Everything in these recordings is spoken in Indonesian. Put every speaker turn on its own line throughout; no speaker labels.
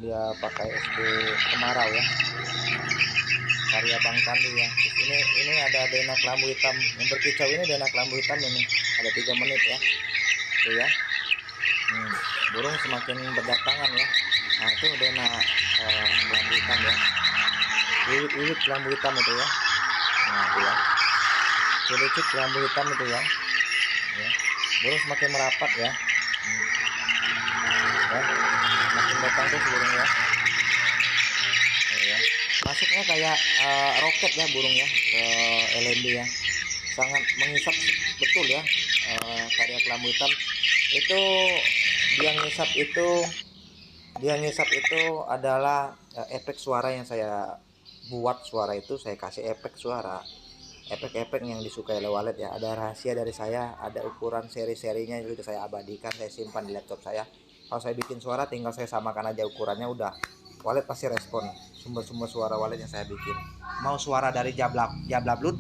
dia pakai SD kemarau ya, karya Bang Tandi ya. Terus ini ada dena kelambu hitam yang berkicau, ini dena kelambu hitam ini ada 3 menit ya tuh ya. Burung semakin berdatangan ya. Nah itu dena kelambu hitam ya, wiwit kelambu hitam itu ya. Nah itu ya, ciri-ciri kelambu hitam itu ya. Burung semakin merapat ya. Ya, semakin datang tuh burung ya. Ya. Masuknya kayak roket ya burung ya ke LMB ya, sangat mengisap betul ya. Karya kelambu hitam itu, dia ngisap itu adalah efek suara yang saya buat. Suara itu saya kasih efek suara, efek-efek yang disukai oleh walet ya. Ada rahasia dari saya, ada ukuran seri-serinya, itu saya abadikan, saya simpan di laptop saya. Kalau saya bikin suara tinggal saya samakan aja ukurannya, udah walet pasti respon. Sumber-sumber suara walet yang saya bikin, mau suara dari jablablut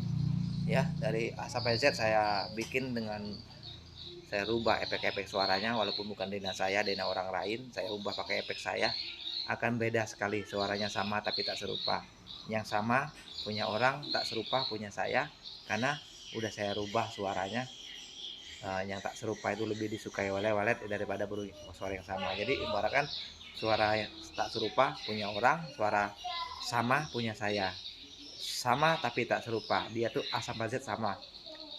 ya, dari A sampai Z saya bikin dengan, saya rubah efek-efek suaranya, walaupun bukan dena saya, dena orang lain, saya ubah pakai efek saya, akan beda sekali. Suaranya sama tapi tak serupa. Yang sama punya orang, tak serupa punya saya, karena udah saya rubah suaranya. Yang tak serupa itu lebih disukai oleh walet daripada suara yang sama. Jadi ibaratkan suara yang tak serupa punya orang, suara sama punya saya. Sama tapi tak serupa, dia tuh A sampai Z sama,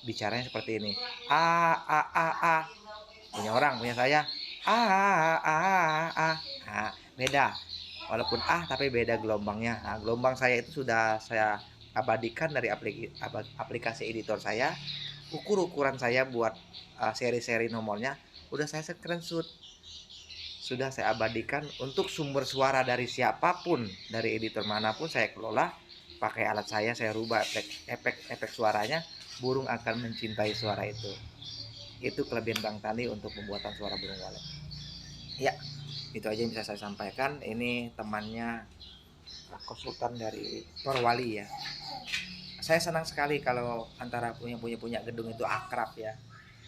bicaranya seperti ini, a, punya orang, punya saya, a. Nah, beda, walaupun tapi beda gelombangnya. Nah, gelombang saya itu sudah saya abadikan dari aplikasi editor saya. Ukuran saya buat seri-seri nomornya udah saya screenshot, sudah saya abadikan untuk sumber suara dari siapapun, dari editor manapun saya kelola pakai alat saya rubah efek suaranya. Burung akan mencintai suara itu. Itu kelebihan Bang Tani untuk pembuatan suara burung walet ya. Itu aja yang bisa saya sampaikan. Ini temannya konsultan dari Perwali ya. Saya senang sekali kalau antara punya gedung itu akrab ya,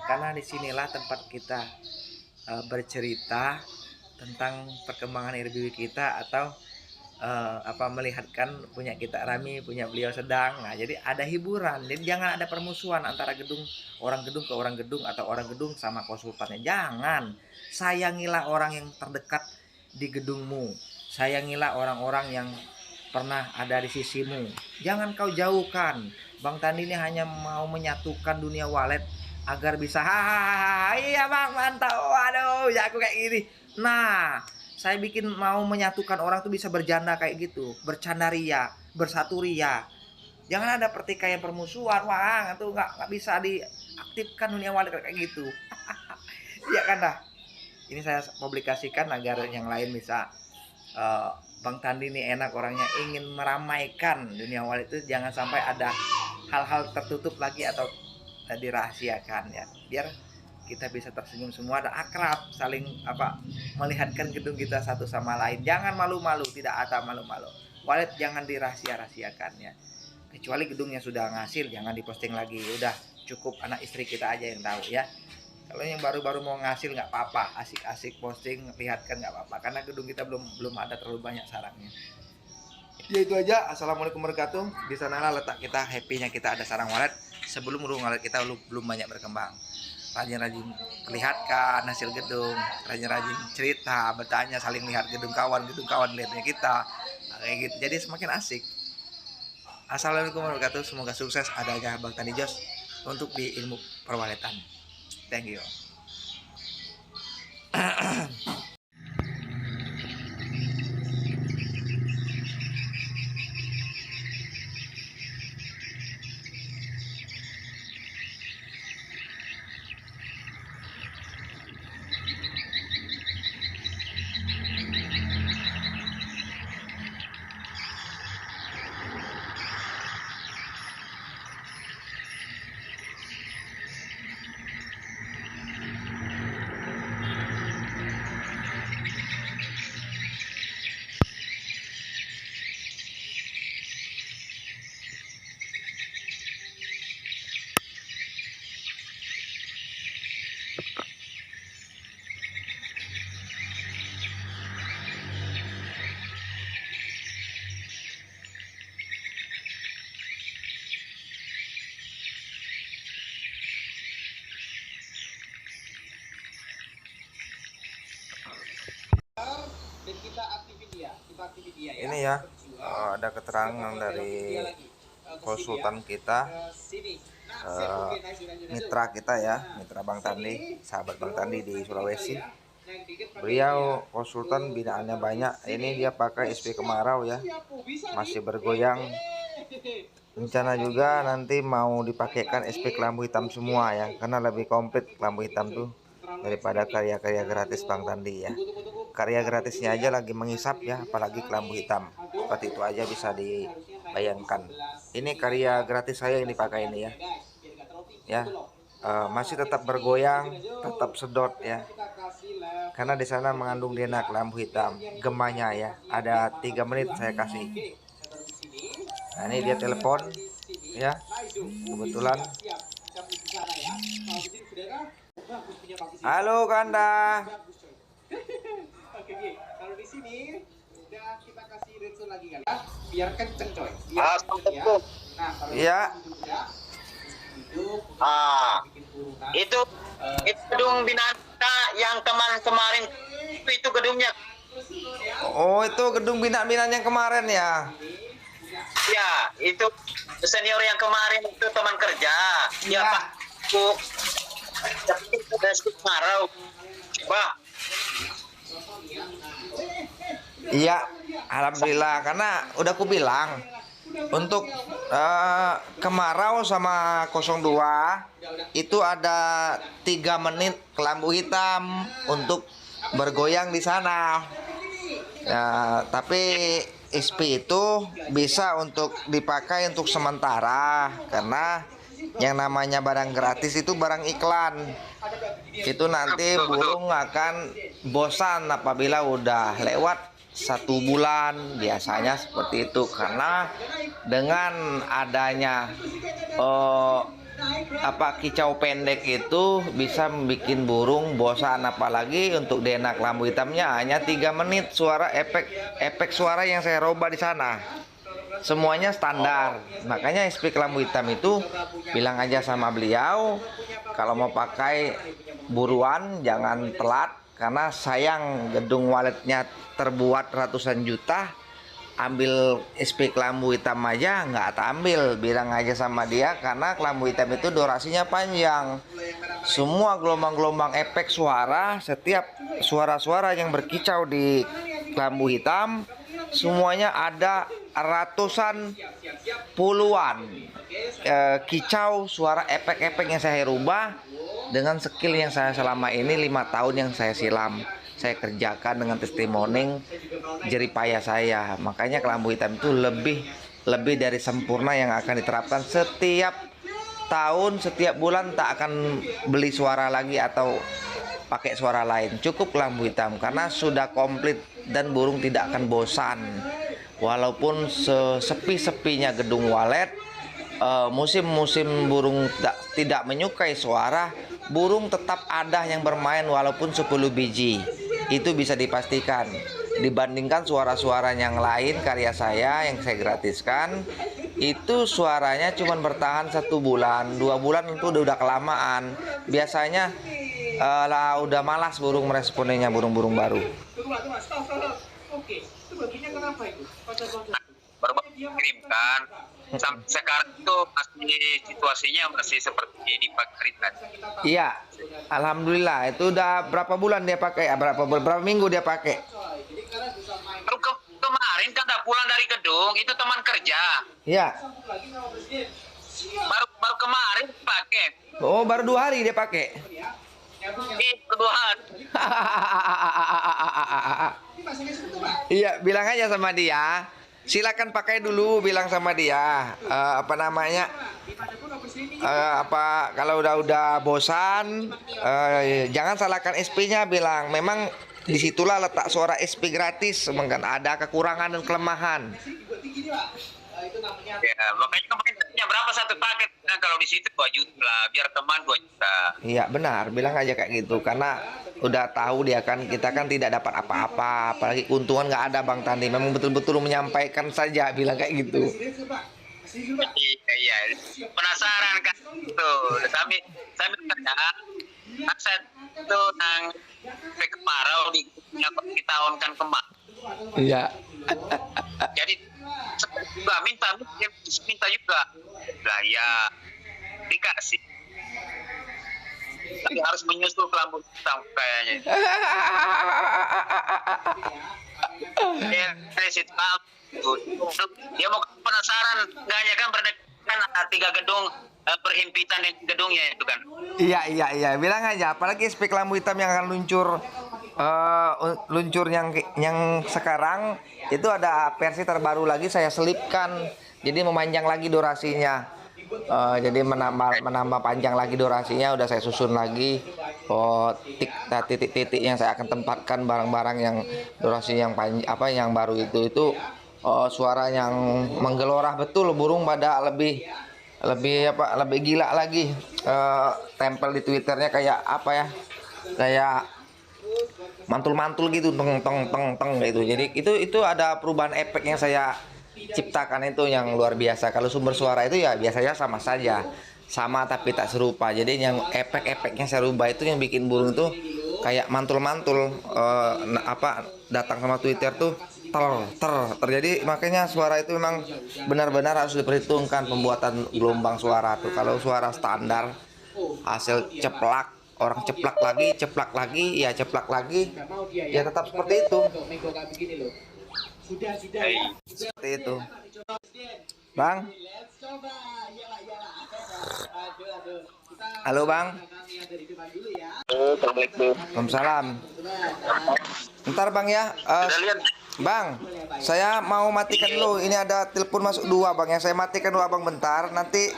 karena disinilah tempat kita bercerita tentang perkembangan RBW kita, atau melihatkan punya kita Rami, punya beliau sedang. Nah, jadi ada hiburan. Jadi jangan ada permusuhan antara orang gedung ke orang gedung, atau orang gedung sama konsultannya. Jangan. Sayangilah orang yang terdekat di gedungmu. Sayangilah orang-orang yang pernah ada di sisimu. Jangan kau jauhkan. Bang Tandi ini hanya mau menyatukan dunia walet agar bisa iya bang, mantap, waduh ya aku kayak gini. Nah, saya bikin mau menyatukan orang tuh bisa berjanda kayak gitu, bercanda ria, bersatu ria. Jangan ada pertikaian, permusuhan, wah itu nggak bisa diaktifkan dunia walet kayak gitu. Iya kan dah. Ini saya publikasikan agar yang lain bisa, Bang Tandi ini enak orangnya, ingin meramaikan dunia walet itu, jangan sampai ada hal-hal tertutup lagi atau dirahasiakan ya, biar kita bisa tersenyum semua dan akrab, saling melihatkan gedung kita satu sama lain. Jangan malu-malu, tidak ada malu-malu. Walet jangan dirahasia-rahasiakan ya. Kecuali gedungnya sudah ngasil, jangan diposting lagi. Udah cukup anak istri kita aja yang tahu ya. Kalau yang baru-baru mau ngasil nggak apa-apa, asik-asik posting, lihatkan nggak apa-apa, karena gedung kita belum ada terlalu banyak sarangnya. Ya itu aja. Assalamualaikum warahmatullahi wabarakatuh. Di sanalah letak kita happy-nya kita ada sarang walet sebelum burung walet kita belum banyak berkembang. Rajin-rajin perlihatkan hasil gedung, rajin-rajin cerita, bertanya, saling lihat gedung kawan lihatnya kita, kayak gitu. Jadi semakin asik. Assalamualaikum warahmatullahi wabarakatuh. Semoga sukses adanya Bang Tani Jos untuk di ilmu perwaletan. Thank you. ini ya, ada keterangan dari konsultan kita, mitra kita ya, mitra Bang Tandi, sahabat Bang Tandi di Sulawesi. Beliau konsultan binaannya banyak. Ini dia pakai SP kemarau ya, masih bergoyang. Rencana juga nanti mau dipakaikan SP kelambu hitam semua ya, karena lebih komplit kelambu hitam tuh daripada karya-karya gratis Bang Tandi ya. Karya gratisnya aja lagi menghisap ya, apalagi kelambu hitam. Seperti itu aja bisa dibayangkan. Ini karya gratis saya yang dipakai ini ya. Ya, masih tetap bergoyang, tetap sedot ya. Karena di sana mengandung DNA kelambu hitam. Gemanya ya, ada 3 menit saya kasih. Nah, ini dia telepon ya, kebetulan. Halo Kanda.
Kalau di sini udah kita kasih retso lagi kali ya. Biar kenceng coy. Nah, kalau
Iya.
Itu gedung binata yang kemarin itu gedungnya.
Oh, itu gedung binaan yang kemarin ya.
Ya, itu senior yang kemarin itu teman kerja.
Iya.
Ya, Pak. Bu. Marau. Coba.
Iya, alhamdulillah, karena udah aku bilang untuk kemarau sama 02 itu ada 3 menit kelambu hitam untuk bergoyang di sana. Ya, tapi SP itu bisa untuk dipakai untuk sementara, karena yang namanya barang gratis itu barang iklan. Itu nanti burung akan bosan apabila udah lewat 1 bulan, biasanya seperti itu. Karena dengan adanya kicau pendek itu bisa membuat burung bosan, apalagi untuk DNA kelambu hitamnya hanya 3 menit. Suara efek suara yang saya robah di sana semuanya standar. Makanya SP kelambu hitam itu bilang aja sama beliau, kalau mau pakai buruan jangan telat, karena sayang gedung waletnya terbuat ratusan juta. Ambil SP kelambu hitam aja nggak ambil, bilang aja sama dia, karena kelambu hitam itu durasinya panjang. Semua gelombang-gelombang efek suara, setiap suara-suara yang berkicau di kelambu hitam semuanya ada ratusan, puluhan kicau suara efek-efek yang saya rubah dengan skill yang saya selama ini 5 tahun yang saya silam, saya kerjakan dengan testimoni jeripaya saya. Makanya kelambu hitam itu lebih dari sempurna yang akan diterapkan setiap tahun, setiap bulan. Tak akan beli suara lagi atau pakai suara lain, cukup kelambu hitam karena sudah komplit dan burung tidak akan bosan. Walaupun sesepi-sepinya gedung walet, musim-musim burung tidak menyukai suara, burung tetap ada yang bermain walaupun 10 biji. Itu bisa dipastikan. Dibandingkan suara-suara yang lain karya saya yang saya gratiskan, itu suaranya cuma bertahan 1 bulan, 2 bulan itu udah kelamaan. Biasanya udah malas burung meresponinya, burung-burung baru.
Oke, itu baginya kenapa itu?
Baru kirimkan. Sampai sekarang itu masih situasinya masih seperti di pagi tadi.
Iya, alhamdulillah. Itu udah berapa bulan dia pakai? Berapa minggu dia pakai?
Baru kemarin kan udah pulang dari gedung, itu teman kerja.
Iya.
Baru kemarin pakai.
Oh, baru 2 hari dia pakai.
Berduaan.
Iya, bilang aja sama dia. Silakan pakai dulu, bilang sama dia. Kalau udah bosan, jangan salahkan SP-nya, bilang memang disitulah letak suara SP gratis, kan ada kekurangan dan kelemahan.
Ya, makanya kemarin tanya berapa satu paket. Nah, kalau di situ 2 juta lah, biar teman 2 juta.
Iya benar, bilang aja kayak gitu, karena udah tahu dia kan, kita kan tidak dapat apa-apa, apalagi keuntungan nggak ada Bang Tandi. Memang betul-betul menyampaikan saja, bilang kayak gitu.
Iya, penasaran kan itu. Sambil kerja, aset itu yang kemarau di tahun kan kemarin.
Iya.
Jadi juga minta juga lah ya, dikasih, tapi harus menyusul kelambu hitam kayaknya. Dari situ dia mau penasaran gaknya kan, berdekatan tiga gedung, berhimpitan di gedungnya itu kan.
Iya, bilang aja, apalagi spek lampu hitam yang akan luncur yang sekarang itu ada versi terbaru lagi, saya selipkan, jadi memanjang lagi durasinya. Jadi menambah panjang lagi durasinya, udah saya susun lagi titik-titik yang saya akan tempatkan barang-barang yang durasi yang yang baru itu suara yang menggelorah betul, burung pada lebih gila lagi. Tempel di Twitternya kayak kayak mantul-mantul gitu, teng gitu. Jadi itu ada perubahan efek yang saya ciptakan itu yang luar biasa. Kalau sumber suara itu ya biasanya sama saja, sama tapi tak serupa. Jadi yang efek-efeknya saya rubah itu yang bikin burung itu kayak mantul-mantul, datang sama Twitter tuh terjadi. Makanya suara itu memang benar-benar harus diperhitungkan pembuatan gelombang suara tuh. Kalau suara standar hasil ceplak, orang ceplak lagi ya tetap seperti itu. Seperti itu, Bang. Halo, Bang. Waalaikumsalam. Ntar, Bang ya. Bang, saya mau matikan dulu. Ini ada telepon masuk 2, Bang ya. Saya matikan dulu, Abang, bentar. Nanti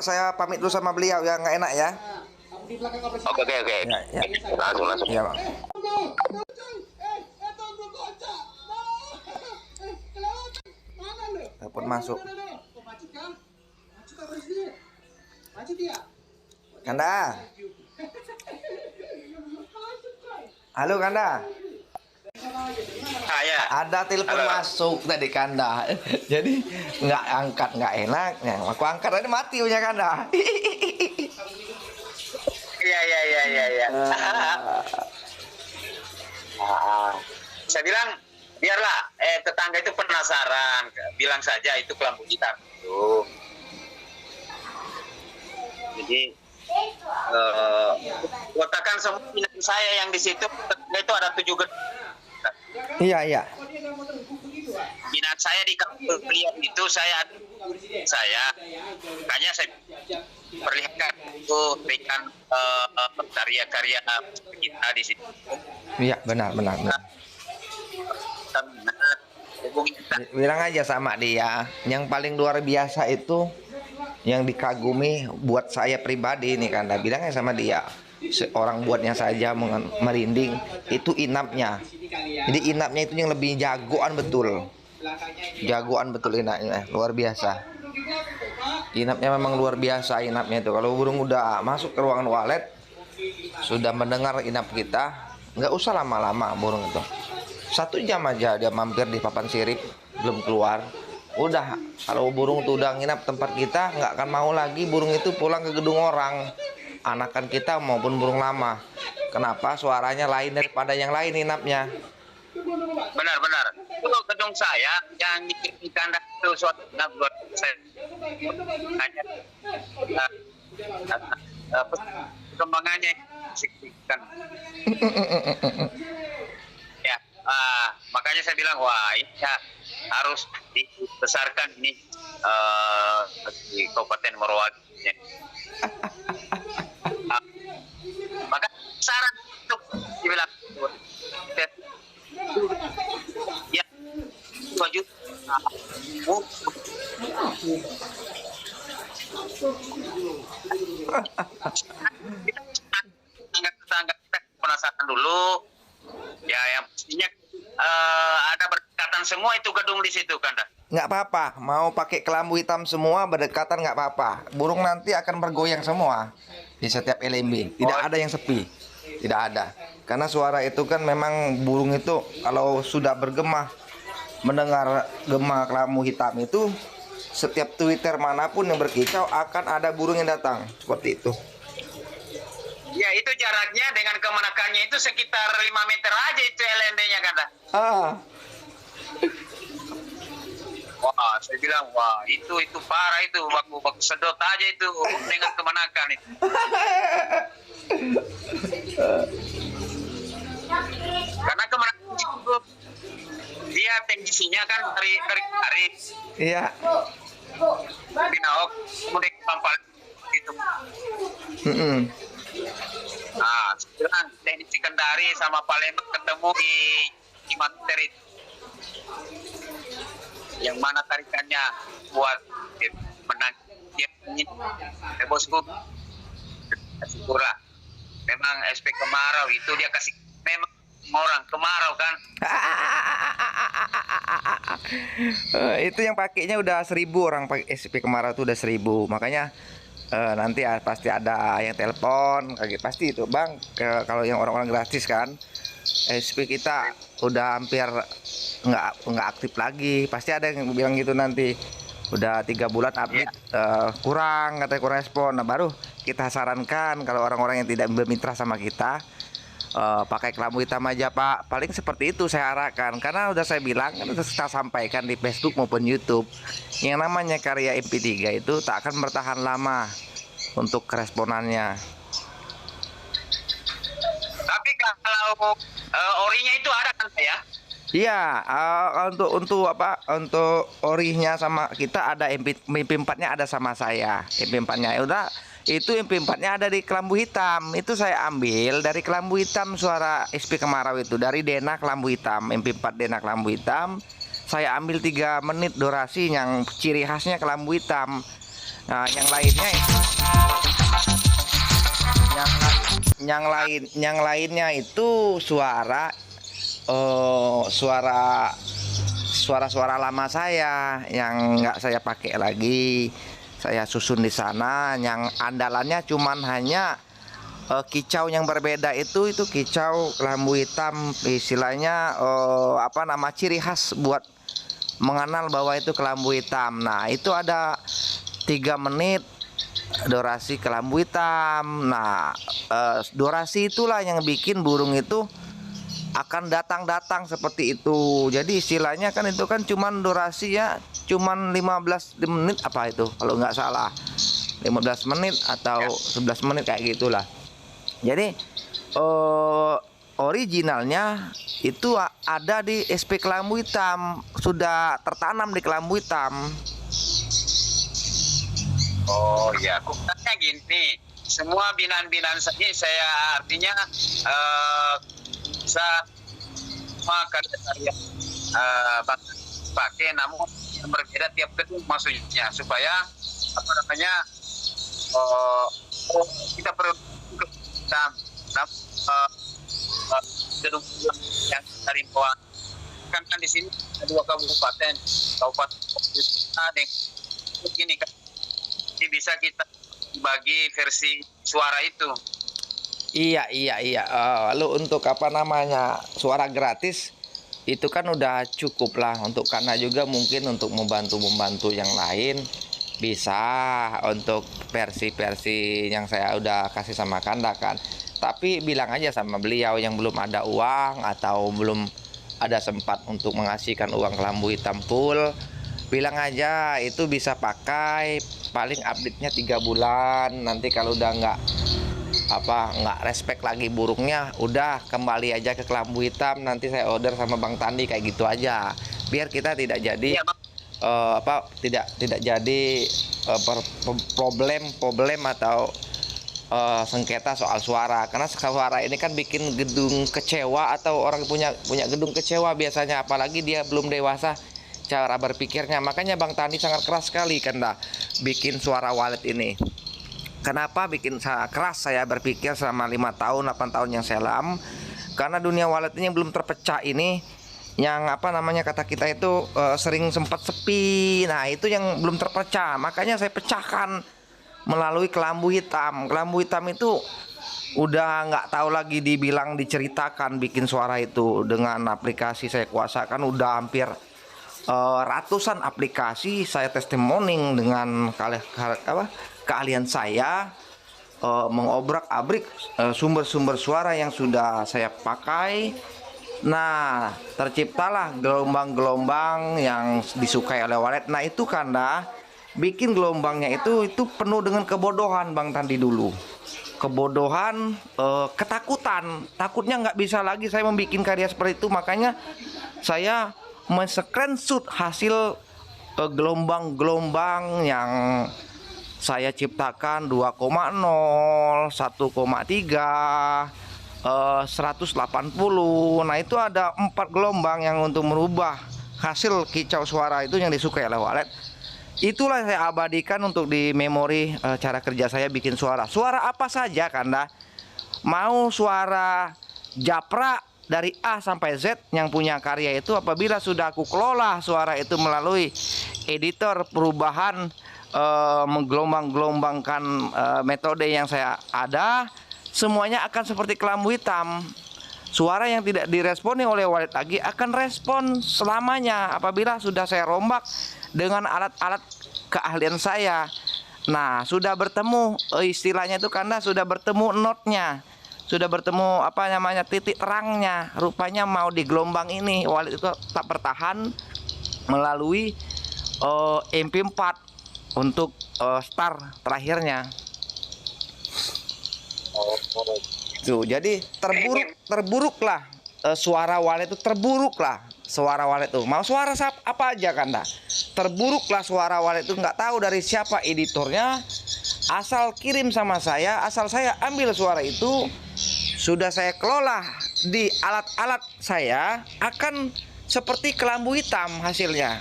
saya pamit dulu sama beliau ya, nggak enak ya.
Oke.
Ya.
Langsung.
Iya, Bang. Telepon masuk. Kanda. Halo, Kanda.
Ya.
Ada telepon masuk tadi, Kanda. Jadi nggak angkat, nggak enak. Yang aku angkat tadi mati punya Kanda.
Iya. Saya bilang biarlah tetangga itu penasaran, bilang saja itu kelambu hitam itu. Jadi letakkan semua minat saya yang di situ, itu ada 7 gedung.
Iya.
Minat saya di kampung beliau itu saya makanya saya perlihatkan itu berikan karya-karya kita di situ.
Iya, benar. Bilang aja sama dia, yang paling luar biasa itu yang dikagumi buat saya pribadi ini, Kanda. Bilangnya sama dia, seorang buatnya saja merinding, itu inapnya. Jadi inapnya itu yang lebih jagoan betul inapnya, luar biasa. Inapnya memang luar biasa inapnya itu. Kalau burung udah masuk ke ruangan walet, sudah mendengar inap kita, nggak usah lama-lama burung itu. 1 jam aja dia mampir di papan sirip, belum keluar. Udah, kalau burung tuh udah nginap tempat kita, nggak akan mau lagi burung itu pulang ke gedung orang, anakan kita maupun burung lama. Kenapa? Suaranya lain daripada yang lain inapnya.
Benar. Itu gedung saya yang di kandang itu suatu buat saya hanya perkembangannya signifikan. Ya, makanya saya bilang wah ini ya, harus dibesarkan ini di Kabupaten Merauke. Maka saran untuk dibilang ya 2 juta tetangga kita penasaran dulu ya, yang pastinya ada berdekatan semua itu gedung di situ, Kanda.
Nggak apa-apa, mau pakai kelambu hitam semua berdekatan nggak apa-apa. Burung nanti akan bergoyang semua di setiap LMB. Tidak ada yang sepi, tidak ada. Karena suara itu kan memang burung itu kalau sudah bergema, mendengar gema kelambu hitam itu, setiap Twitter manapun yang berkicau akan ada burung yang datang seperti itu.
Ya itu jaraknya dengan kemenakannya itu sekitar 5 meter aja itu LND-nya kata.
Ah.
Wah, saya bilang wah itu parah itu baku sedot aja itu dengan kemenakan itu. Karena kemenakan itu dia tensinya kan dari
Iya.
Binaok kemudian pampal itu. Nah, sekarang teknisi Kendari sama Palembang ketemu di materi yang mana tarikannya buat menang ini bosku. Syukurlah memang SP kemarau itu dia kasih memang orang kemarau kan.
Itu yang pakainya udah 1.000 orang pakai SP kemarau tuh udah 1.000. Makanya nanti pasti ada yang telepon kayak pasti itu bang kalau yang orang-orang gratis kan SP kita udah hampir nggak aktif lagi, pasti ada yang bilang gitu nanti udah 3 bulan update kurang katanya kurang respon. Nah baru kita sarankan kalau orang-orang yang tidak bermitra sama kita pakai kelambu hitam aja pak, paling seperti itu saya arahkan. Karena udah saya bilang kan udah kita sampaikan di Facebook maupun YouTube yang namanya karya MP3 itu tak akan bertahan lama untuk responannya.
Tapi kalau orinya itu ada kan ya?
Iya, untuk orihnya sama kita ada MP4-nya ada sama saya. MP4-nya ya udah itu MP4-nya ada di kelambu hitam. Itu saya ambil dari kelambu hitam suara SP kemarau itu dari Dena kelambu hitam, MP4 Dena kelambu hitam. Saya ambil 3 menit durasi yang ciri khasnya kelambu hitam. Nah, yang lainnya itu suara lama saya yang nggak saya pakai lagi, saya susun di sana. Yang andalannya cuman hanya kicau yang berbeda itu kicau kelambu hitam, istilahnya ciri khas buat mengenal bahwa itu kelambu hitam. Nah itu ada 3 menit durasi kelambu hitam. Nah durasi itulah yang bikin burung itu akan datang seperti itu. Jadi istilahnya kan itu kan cuman durasi ya cuman 15 menit apa itu kalau nggak salah 15 menit atau 11 menit kayak gitulah. Jadi originalnya itu ada di SP kelambu hitam, sudah tertanam di kelambu hitam.
Oh ya, aku tanya gini, semua binaan-binaan saya artinya bisa karya pakai, namun yang berbeda tiap gedung maksudnya supaya kita perlu gedung yang dari bawah kan di sini ada 2 kabupaten ada begini kan, jadi bisa kita bagi versi suara itu.
Iya. Lalu untuk suara gratis itu kan udah cukup lah karena juga mungkin untuk membantu yang lain bisa untuk versi yang saya udah kasih sama Kanda kan. Tapi bilang aja sama beliau yang belum ada uang atau belum ada sempat untuk mengasihkan uang kelambu hitam full, bilang aja itu bisa pakai paling update-nya 3 bulan. Nanti kalau udah nggak respect lagi burungnya, udah kembali aja ke kelambu hitam. Nanti saya order sama Bang Tandi kayak gitu aja, biar kita tidak jadi tidak jadi problem atau sengketa soal suara. Karena suara ini kan bikin gedung kecewa atau orang punya gedung kecewa biasanya, apalagi dia belum dewasa cara berpikirnya. Makanya Bang Tandi sangat keras sekali kan bikin suara walet ini. Kenapa bikin keras saya berpikir selama 5 tahun 8 tahun yang silam? Karena dunia walet ini belum terpecah ini, yang kata kita itu sering sempat sepi. Nah itu yang belum terpecah, makanya saya pecahkan melalui kelambu hitam. Kelambu hitam itu udah nggak tahu lagi diceritakan bikin suara itu dengan aplikasi saya kuasakan. Udah hampir ratusan aplikasi saya testimoni dengan keahlian saya. mengobrak-abrik sumber-sumber suara yang sudah saya pakai. Nah, terciptalah gelombang-gelombang yang disukai oleh walet. Nah, itu karena bikin gelombangnya itu penuh dengan kebodohan Bang Tandi dulu. Kebodohan, ketakutan. Takutnya nggak bisa lagi saya membuat karya seperti itu. Makanya saya men-screenshot hasil gelombang-gelombang yang saya ciptakan 2,0, 1,3, 180. Nah, itu ada 4 gelombang yang untuk merubah hasil kicau suara itu yang disukai oleh walet. Itulah saya abadikan untuk di memori cara kerja saya bikin suara. Suara apa saja Kanda. Mau suara japra dari A sampai Z yang punya karya itu, apabila sudah aku kelola suara itu melalui editor perubahan, menggelombang-gelombangkan metode yang saya ada, semuanya akan seperti kelambu hitam. Suara yang tidak diresponi oleh walet lagi akan respon selamanya apabila sudah saya rombak dengan alat-alat keahlian saya. Nah, sudah bertemu istilahnya itu Kanda, sudah bertemu notnya, sudah bertemu titik terangnya. Rupanya mau di gelombang ini walet itu tak bertahan melalui MP4 untuk star terakhirnya. Tuh, jadi terburuklah suara walet itu, terburuklah suara walet itu. Mau suara apa aja Kanda, terburuklah suara walet itu. Nggak tahu dari siapa editornya, asal kirim sama saya, asal saya ambil suara itu, sudah saya kelola di alat-alat saya, akan seperti kelambu hitam hasilnya.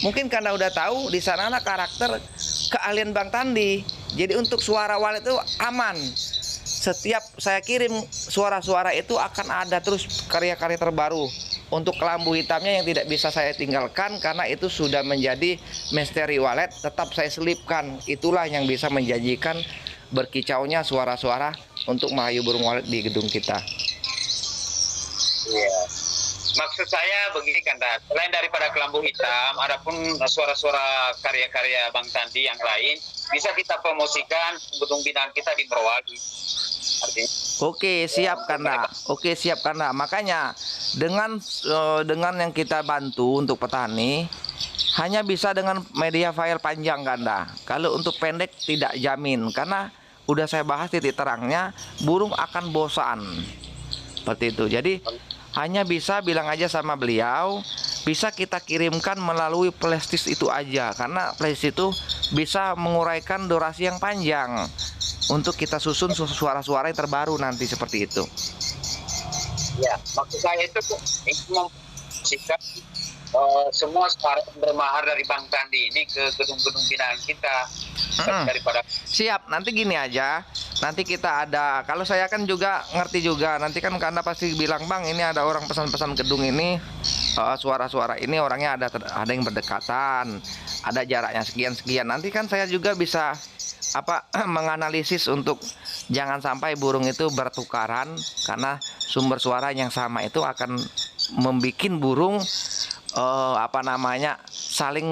Mungkin Kanda udah tahu di sana ada karakter keahlian Bang Tandi. Jadi untuk suara walet itu aman. Setiap saya kirim suara-suara itu akan ada terus karya-karya terbaru. Untuk kelambu hitamnya yang tidak bisa saya tinggalkan karena itu sudah menjadi misteri walet, tetap saya selipkan. Itulah yang bisa menjanjikan berkicaunya suara-suara untuk merayu burung walet di gedung kita.
Iya. Maksud saya begini Kanda, selain daripada kelambu hitam, adapun suara-suara karya-karya Bang Tandi yang lain bisa kita promosikan gedung binaan kita di Merowagi. Artinya,
Oke, siap Kanda. Oke, siap Kanda. Makanya dengan yang kita bantu untuk petani hanya bisa dengan media file panjang Kanda. Kalau untuk pendek tidak jamin, karena udah saya bahas titik terangnya, burung akan bosan. Seperti itu. Jadi hanya bisa bilang aja sama beliau, bisa kita kirimkan melalui plastis itu aja, karena plastis itu bisa menguraikan durasi yang panjang untuk kita susun suara-suara yang terbaru nanti seperti itu.
ya, maksud saya itu mempromosikan semua suara bermahar dari Bang Tandi ini ke gedung-gedung binaan kita. Daripada
Siap, nanti gini aja. Nanti kita ada, kalau saya kan juga ngerti juga, nanti kan Kanda pasti bilang, Bang, ini ada orang pesan-pesan gedung ini, suara-suara ini orangnya ada yang berdekatan, ada jaraknya sekian-sekian. Nanti kan saya juga bisa menganalisis untuk jangan sampai burung itu bertukaran, karena sumber suara yang sama itu akan membuat burung saling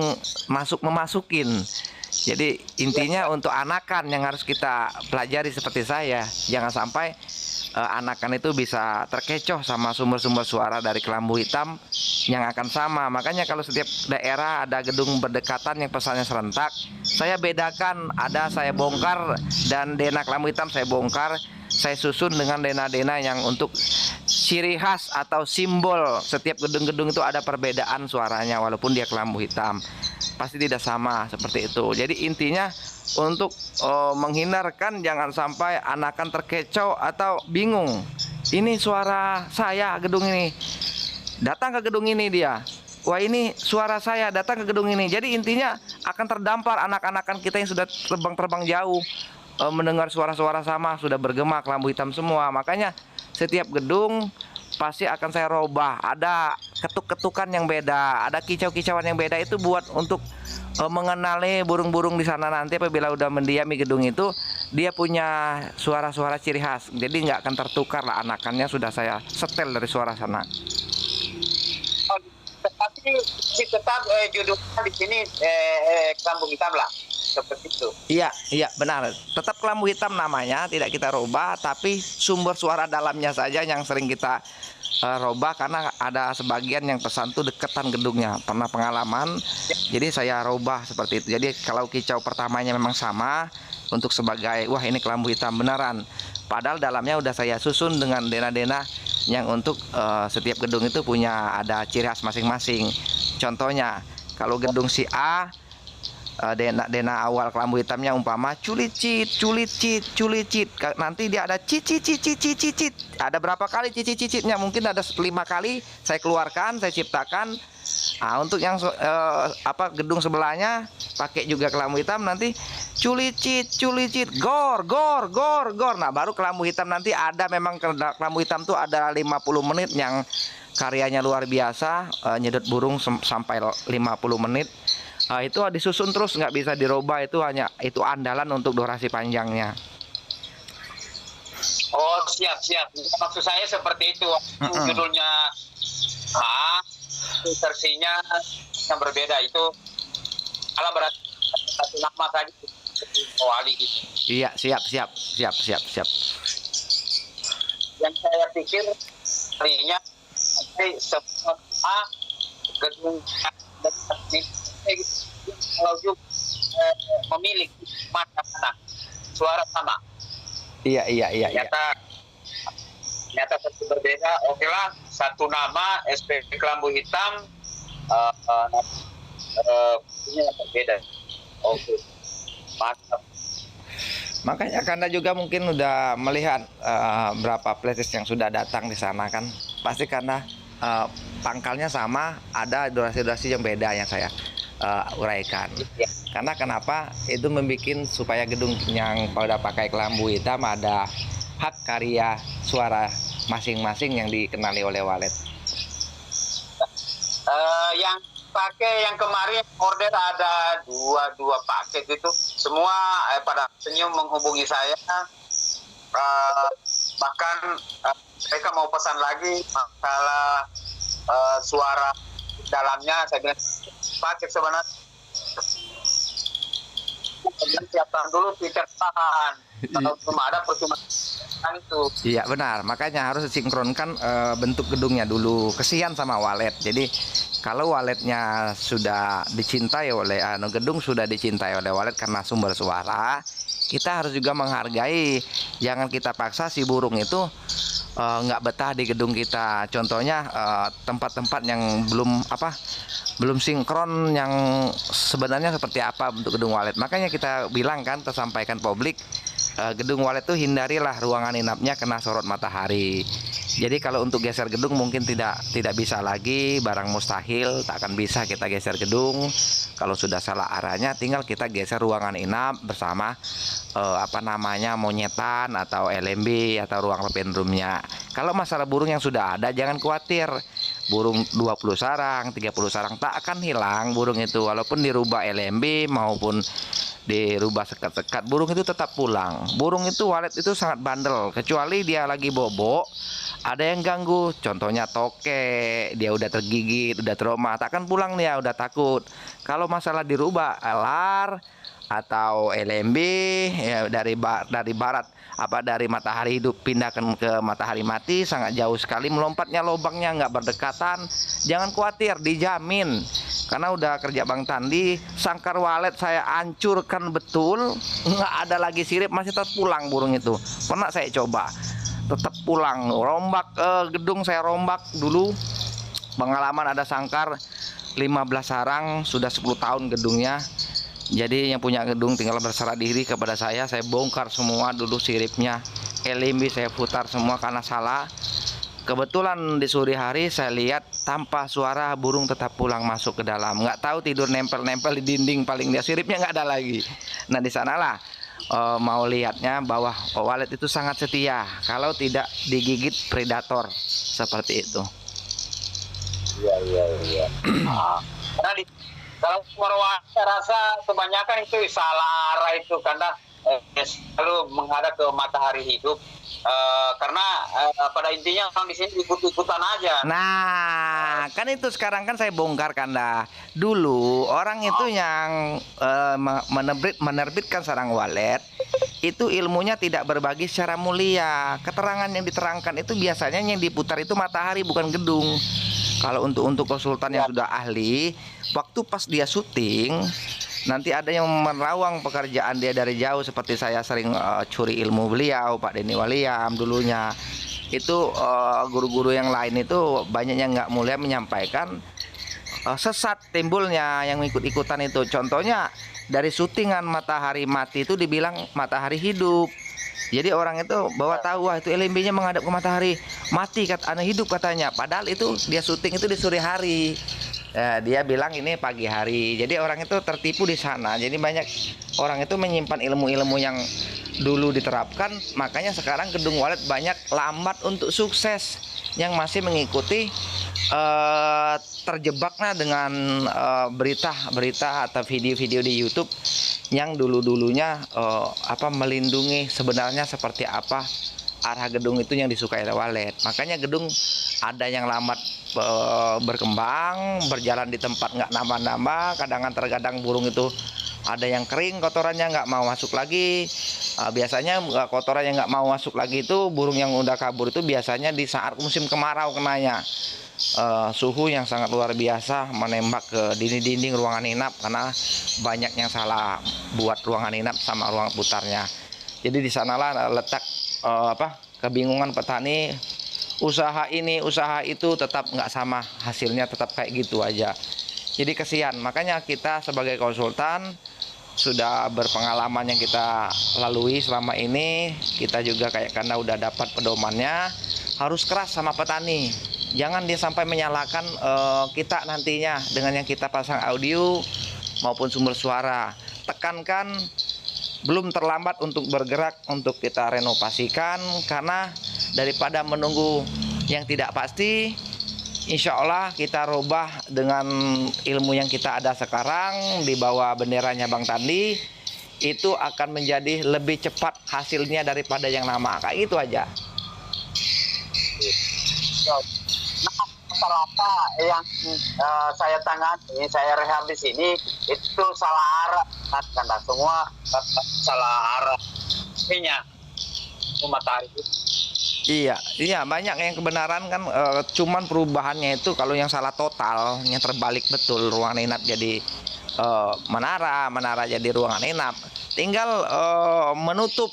memasukin. Jadi intinya untuk anakan yang harus kita pelajari seperti saya, jangan sampai anakan itu bisa terkecoh sama sumber-sumber suara dari kelambu hitam yang akan sama. Makanya kalau setiap daerah ada gedung berdekatan yang pesannya serentak, saya bedakan, ada saya bongkar, dan dena kelambu hitam saya bongkar, saya susun dengan dena-dena yang untuk ciri khas atau simbol. Setiap gedung-gedung itu ada perbedaan suaranya walaupun dia kelambu hitam, pasti tidak sama seperti itu. Jadi intinya untuk menghindarkan jangan sampai anakan terkecoh atau bingung, ini suara saya gedung ini, datang ke gedung ini dia, wah ini suara saya datang ke gedung ini. Jadi intinya akan terdampar anak-anakan kita yang sudah terbang-terbang jauh, mendengar suara-suara sama, sudah bergema kelambu hitam semua. Makanya setiap gedung pasti akan saya robah, ada ketuk-ketukan yang beda, ada kicau-kicauan yang beda. Itu buat untuk mengenali burung-burung di sana nanti apabila udah mendiami gedung itu, dia punya suara-suara ciri khas. Jadi nggak akan tertukar lah anakannya, sudah saya setel dari suara sana.
tetapi tetap judulnya di sini kelambu hitam lah. seperti itu.
Iya, iya benar. Tetap kelambu hitam namanya, tidak kita rubah, tapi sumber suara dalamnya saja yang sering kita robah karena ada sebagian yang pesan tuh deketan gedungnya. Pernah pengalaman, jadi saya robah seperti itu. Jadi kalau kicau pertamanya memang sama untuk sebagai wah ini kelambu hitam beneran. Padahal dalamnya udah saya susun dengan dena-dena yang untuk setiap gedung itu punya ada ciri khas masing-masing. Contohnya kalau gedung si A dena awal kelambu hitamnya umpama culicit, nanti dia ada cicit. Ada berapa kali cicitnya? Mungkin ada 5 kali saya keluarkan, saya ciptakan. Nah, untuk yang gedung sebelahnya pakai juga kelambu hitam nanti culicit, gor. Nah, baru kelambu hitam nanti ada memang kelambu hitam tuh ada 50 menit yang karyanya luar biasa, nyedot burung sampai 50 menit. Itu disusun terus, nggak bisa dirubah, itu hanya itu andalan untuk durasi panjangnya.
Oh siap. Maksud saya seperti itu. Judulnya versinya yang berbeda itu. Kalau berarti satu nama saja wali gitu.
Iya, siap.
Yang saya pikir artinya nanti semua gedung kalau juga memiliki mana suara sama.
Iya.
Ternyata seperti berbeda. Oke lah, satu nama SPP kelambu hitam punya berbeda. Oke, mantap.
Makanya Kanda juga mungkin udah melihat berapa playlist yang sudah datang di sana kan. Pasti karena pangkalnya sama, ada durasi-durasi yang beda yang saya uraikan. Karena kenapa? Itu membuat supaya gedung yang pada pakai kelambu hitam ada hak karya suara masing-masing yang dikenali oleh walet.
Yang pakai yang kemarin order ada dua paket itu, semua pada senyum menghubungi saya. Bahkan mereka mau pesan lagi masalah suara dalamnya. Saya bilang paket sebenarnya siapkan dulu tiket tahan, kalau belum ada percuma itu.
Iya benar, makanya harus sinkronkan bentuk gedungnya dulu. Kesian sama walet. Jadi kalau waletnya sudah dicintai oleh gedung sudah dicintai oleh walet karena sumber suara, kita harus juga menghargai. Jangan kita paksa si burung itu nggak betah di gedung kita. Contohnya tempat-tempat yang belum sinkron yang sebenarnya seperti apa untuk gedung walet. Makanya kita bilang kan, tersampaikan publik, gedung walet itu hindarilah ruangan inapnya kena sorot matahari. Jadi kalau untuk geser gedung mungkin tidak bisa lagi, barang mustahil, tak akan bisa kita geser gedung. Kalau sudah salah arahnya tinggal kita geser ruangan inap bersama monyetan atau LMB atau ruang open roomnya. Kalau masalah burung yang sudah ada jangan khawatir. Burung 20 sarang, 30 sarang tak akan hilang burung itu, walaupun dirubah LMB maupun dirubah sekat-sekat, burung itu tetap pulang. Burung itu walet itu sangat bandel, kecuali dia lagi bobo, ada yang ganggu, contohnya tokek, dia udah tergigit, udah trauma, tak akan pulang dia, udah takut. Kalau masalah dirubah LR atau LMB ya, dari barat dari matahari hidup pindahkan ke matahari mati, sangat jauh sekali melompatnya, lubangnya nggak berdekatan. Jangan khawatir, dijamin. Karena udah kerja Bang Tandi, sangkar walet saya hancurkan betul, nggak ada lagi sirip, masih tetap pulang burung itu. Pernah saya coba, tetap pulang. Rombak gedung saya rombak dulu, pengalaman ada sangkar 15 sarang, sudah 10 tahun gedungnya. Jadi yang punya gedung tinggal berserah diri kepada saya bongkar semua dulu siripnya, LMB saya putar semua karena salah. Kebetulan di sore hari saya lihat tanpa suara burung tetap pulang masuk ke dalam. Nggak tahu tidur nempel-nempel di dinding, paling dia siripnya nggak ada lagi. Nah di sanalah mau lihatnya bahwa walet itu sangat setia kalau tidak digigit predator seperti itu.
Iya. Karena kalau Marwah saya rasa kebanyakan itu salah arah itu, karena selalu menghadap ke matahari hidup. Karena pada intinya orang di sini ikut-ikutan aja.
Nah, kan itu sekarang kan saya bongkar kan dah. Dulu orang itu yang menerbitkan sarang walet itu ilmunya tidak berbagi secara mulia. Keterangan yang diterangkan itu biasanya yang diputar itu matahari bukan gedung. Kalau untuk konsultan yang sudah ahli, waktu pas dia syuting nanti ada yang menerawang pekerjaan dia dari jauh, seperti saya sering curi ilmu beliau, Pak Denny Waliam dulunya. Itu guru-guru yang lain itu banyak yang nggak mulia menyampaikan sesat timbulnya yang ikut-ikutan itu. Contohnya dari syutingan matahari mati itu dibilang matahari hidup. Jadi orang itu bawa tahu, wah itu LMB-nya menghadap ke matahari, mati hidup katanya. Padahal itu dia syuting itu di sore hari. Dia bilang ini pagi hari. Jadi orang itu tertipu di sana. Jadi banyak orang itu menyimpan ilmu-ilmu yang dulu diterapkan. Makanya sekarang gedung walet banyak lambat untuk sukses. Yang masih mengikuti terjebaknya dengan berita-berita atau video-video di YouTube yang dulunya melindungi sebenarnya seperti apa arah gedung itu yang disukai oleh walet. Makanya gedung ada yang lambat berkembang, berjalan di tempat nggak nambah-nambah. Kadang burung itu ada yang kering kotorannya nggak mau masuk lagi. Biasanya kotoran yang nggak mau masuk lagi itu burung yang udah kabur itu biasanya di saat musim kemarau kenanya. Suhu yang sangat luar biasa menembak ke dinding-dinding ruangan inap karena banyak yang salah buat ruangan inap sama ruang putarnya. Jadi di sanalah letak kebingungan petani, usaha ini usaha itu tetap nggak sama, hasilnya tetap kayak gitu aja. Jadi kesian. Makanya kita sebagai konsultan sudah berpengalaman yang kita lalui selama ini, kita juga kayak karena udah dapat pedomannya, harus keras sama petani. Jangan dia sampai menyalahkan kita nantinya dengan yang kita pasang audio maupun sumber suara. Tekankan belum terlambat untuk bergerak, untuk kita renovasikan, karena daripada menunggu yang tidak pasti, insya Allah kita rubah dengan ilmu yang kita ada sekarang di bawah benderanya Bang Tandi, itu akan menjadi lebih cepat hasilnya daripada yang lama. Kayak gitu aja.
Nah, apa yang saya tangani, saya rehab di sini itu salah arah, karena semua salah arah. Artinya matahari.
Iya banyak yang kebenaran kan, cuman perubahannya itu kalau yang salah total, yang terbalik betul, ruangan inap jadi menara jadi ruangan inap. Tinggal menutup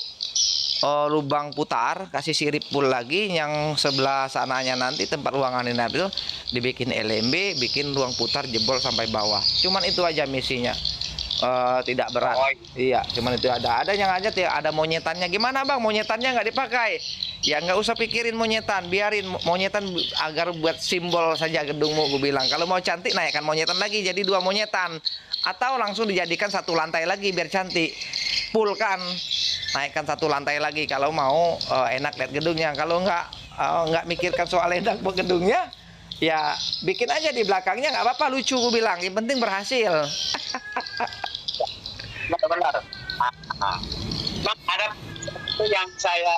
lubang putar, kasih sirip full lagi, yang sebelah sananya nanti tempat ruangan inap itu dibikin LMB, bikin ruang putar jebol sampai bawah. Cuman itu aja misinya. Tidak berat. Iya, cuman itu ada yang aja ada monyetannya. Gimana Bang, monyetannya nggak dipakai? Ya nggak usah pikirin monyetan, biarin monyetan agar buat simbol saja gedungmu, gue bilang. Kalau mau cantik naikkan monyetan lagi jadi 2 monyetan, atau langsung dijadikan 1 lantai lagi biar cantik. Full kan, naikkan 1 lantai lagi kalau mau enak lihat gedungnya. Kalau nggak mikirkan soal enak buat gedungnya, ya bikin aja di belakangnya, nggak apa-apa, lucu, gue bilang. Yang penting berhasil.
Benar. Bang, ada yang saya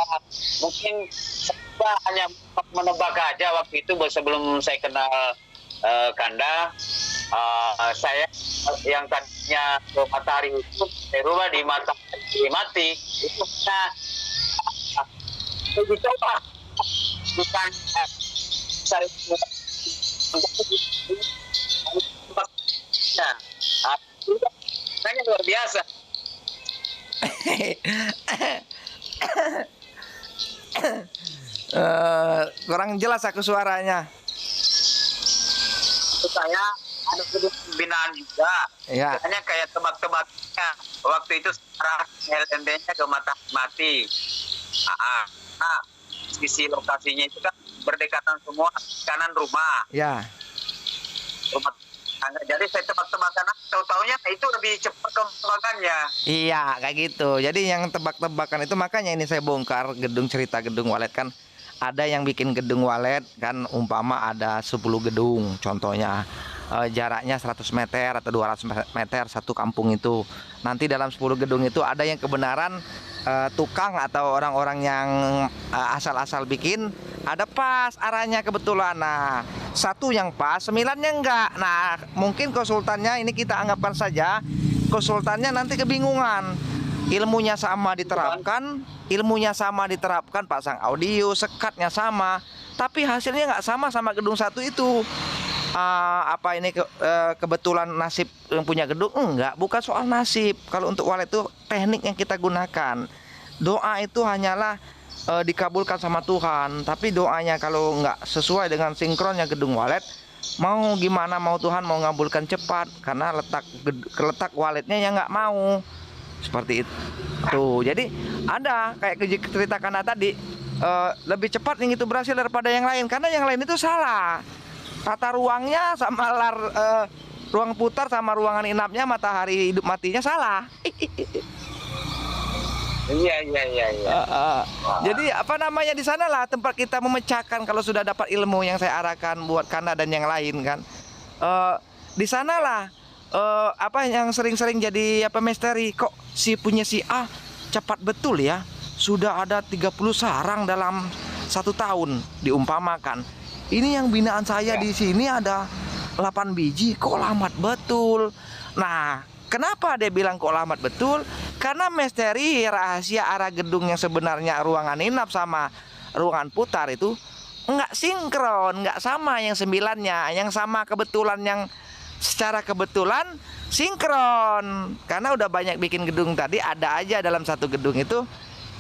mungkin saya hanya menebak aja waktu itu sebelum saya kenal Kanda. Saya yang tadinya matahari itu saya rubah di matahari mati itu dicoba, bukan saya hanya luar biasa.
Kurang jelas aku suaranya.
Saya ada gedung pembinaan juga.
Ya.
Hanya kayak tebak-tebaknya. Waktu itu sekarang LMB-nya ke mati. Sisi lokasinya itu kan berdekatan semua kanan rumah.
Ya.
Rumah tangga. Jadi saya tebak-tebakan, tahu-taunya itu lebih cepat kembangannya.
Iya, kayak gitu. Jadi yang tebak-tebakan itu, makanya ini saya bongkar cerita gedung walet kan. Ada yang bikin gedung walet kan, umpama ada 10 gedung contohnya. jaraknya 100 meter atau 200 meter satu kampung itu. Nanti dalam 10 gedung itu ada yang kebenaran tukang atau orang-orang yang asal-asal bikin, ada pas arahnya kebetulan. Nah, satu yang pas, 9-nya enggak. Nah, mungkin konsultannya ini kita anggapkan saja konsultannya nanti kebingungan. Ilmunya sama diterapkan, pasang audio, sekatnya sama, tapi hasilnya nggak sama gedung satu itu. Kebetulan nasib yang punya gedung? Enggak, bukan soal nasib. Kalau untuk walet itu teknik yang kita gunakan. Doa itu hanyalah dikabulkan sama Tuhan, tapi doanya kalau nggak sesuai dengan sinkronnya gedung walet, mau gimana, mau Tuhan mau ngabulkan cepat, karena letak waletnya yang nggak mau. Seperti itu. Tuh, jadi ada kayak cerita Kanda tadi, lebih cepat yang itu berhasil daripada yang lain, karena yang lain itu salah. Tata ruangnya sama ruang putar sama ruangan inapnya, matahari hidup matinya salah.
Iya.
Jadi di sanalah tempat kita memecahkan kalau sudah dapat ilmu yang saya arahkan buat Kanda dan yang lain kan. Di sanalah yang sering-sering jadi misteri, kok si A cepat betul ya, sudah ada 30 sarang dalam 1 tahun diumpamakan. Ini yang binaan saya di sini ada 8 biji, kok lambat betul. Nah, kenapa dia bilang kok lambat betul? Karena misteri rahasia arah gedung yang sebenarnya ruangan inap sama ruangan putar itu nggak sinkron, nggak sama yang 9-nya. Yang sama kebetulan, yang secara kebetulan sinkron. Karena udah banyak bikin gedung tadi, ada aja dalam satu gedung itu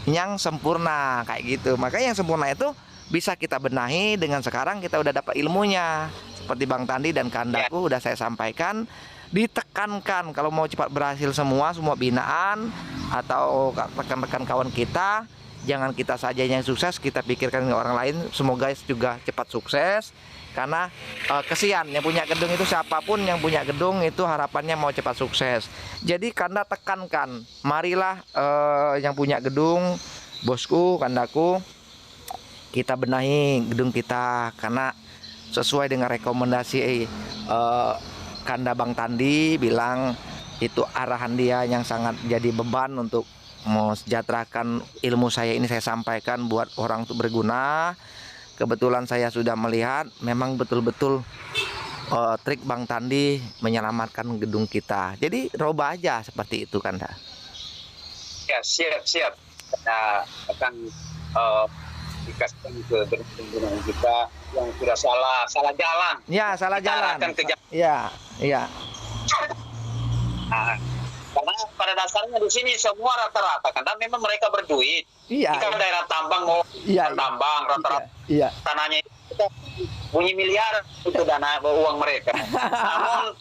yang sempurna kayak gitu. Makanya yang sempurna itu bisa kita benahi dengan sekarang kita udah dapat ilmunya. Seperti Bang Tandi dan Kandaku udah saya sampaikan, ditekankan kalau mau cepat berhasil semua binaan atau rekan-rekan kawan kita, jangan kita saja yang sukses, kita pikirkan orang lain semoga juga cepat sukses. Karena kesian yang punya gedung itu, siapapun yang punya gedung itu harapannya mau cepat sukses. Jadi Kanda tekankan, marilah yang punya gedung, bosku, Kandaku, kita benahi gedung kita, karena sesuai dengan rekomendasi Kanda Bang Tandi bilang itu arahan dia yang sangat jadi beban untuk mensejahterakan ilmu saya ini, saya sampaikan buat orang untuk berguna. Kebetulan saya sudah melihat memang betul-betul trik Bang Tandi menyelamatkan gedung kita. Jadi roba aja seperti itu Kanda.
Ya, siap. Kita akan dikasihkan ke gedung kita yang sudah salah jalan.
Ya, salah
kita
jalan. Iya.
Nah, karena pada dasarnya di sini semua rata-rata karena memang mereka berduit.
Iya.
Jika daerah tambang mau tambang rata-rata tanahnya itu bunyi miliar itu dana uang mereka. Namun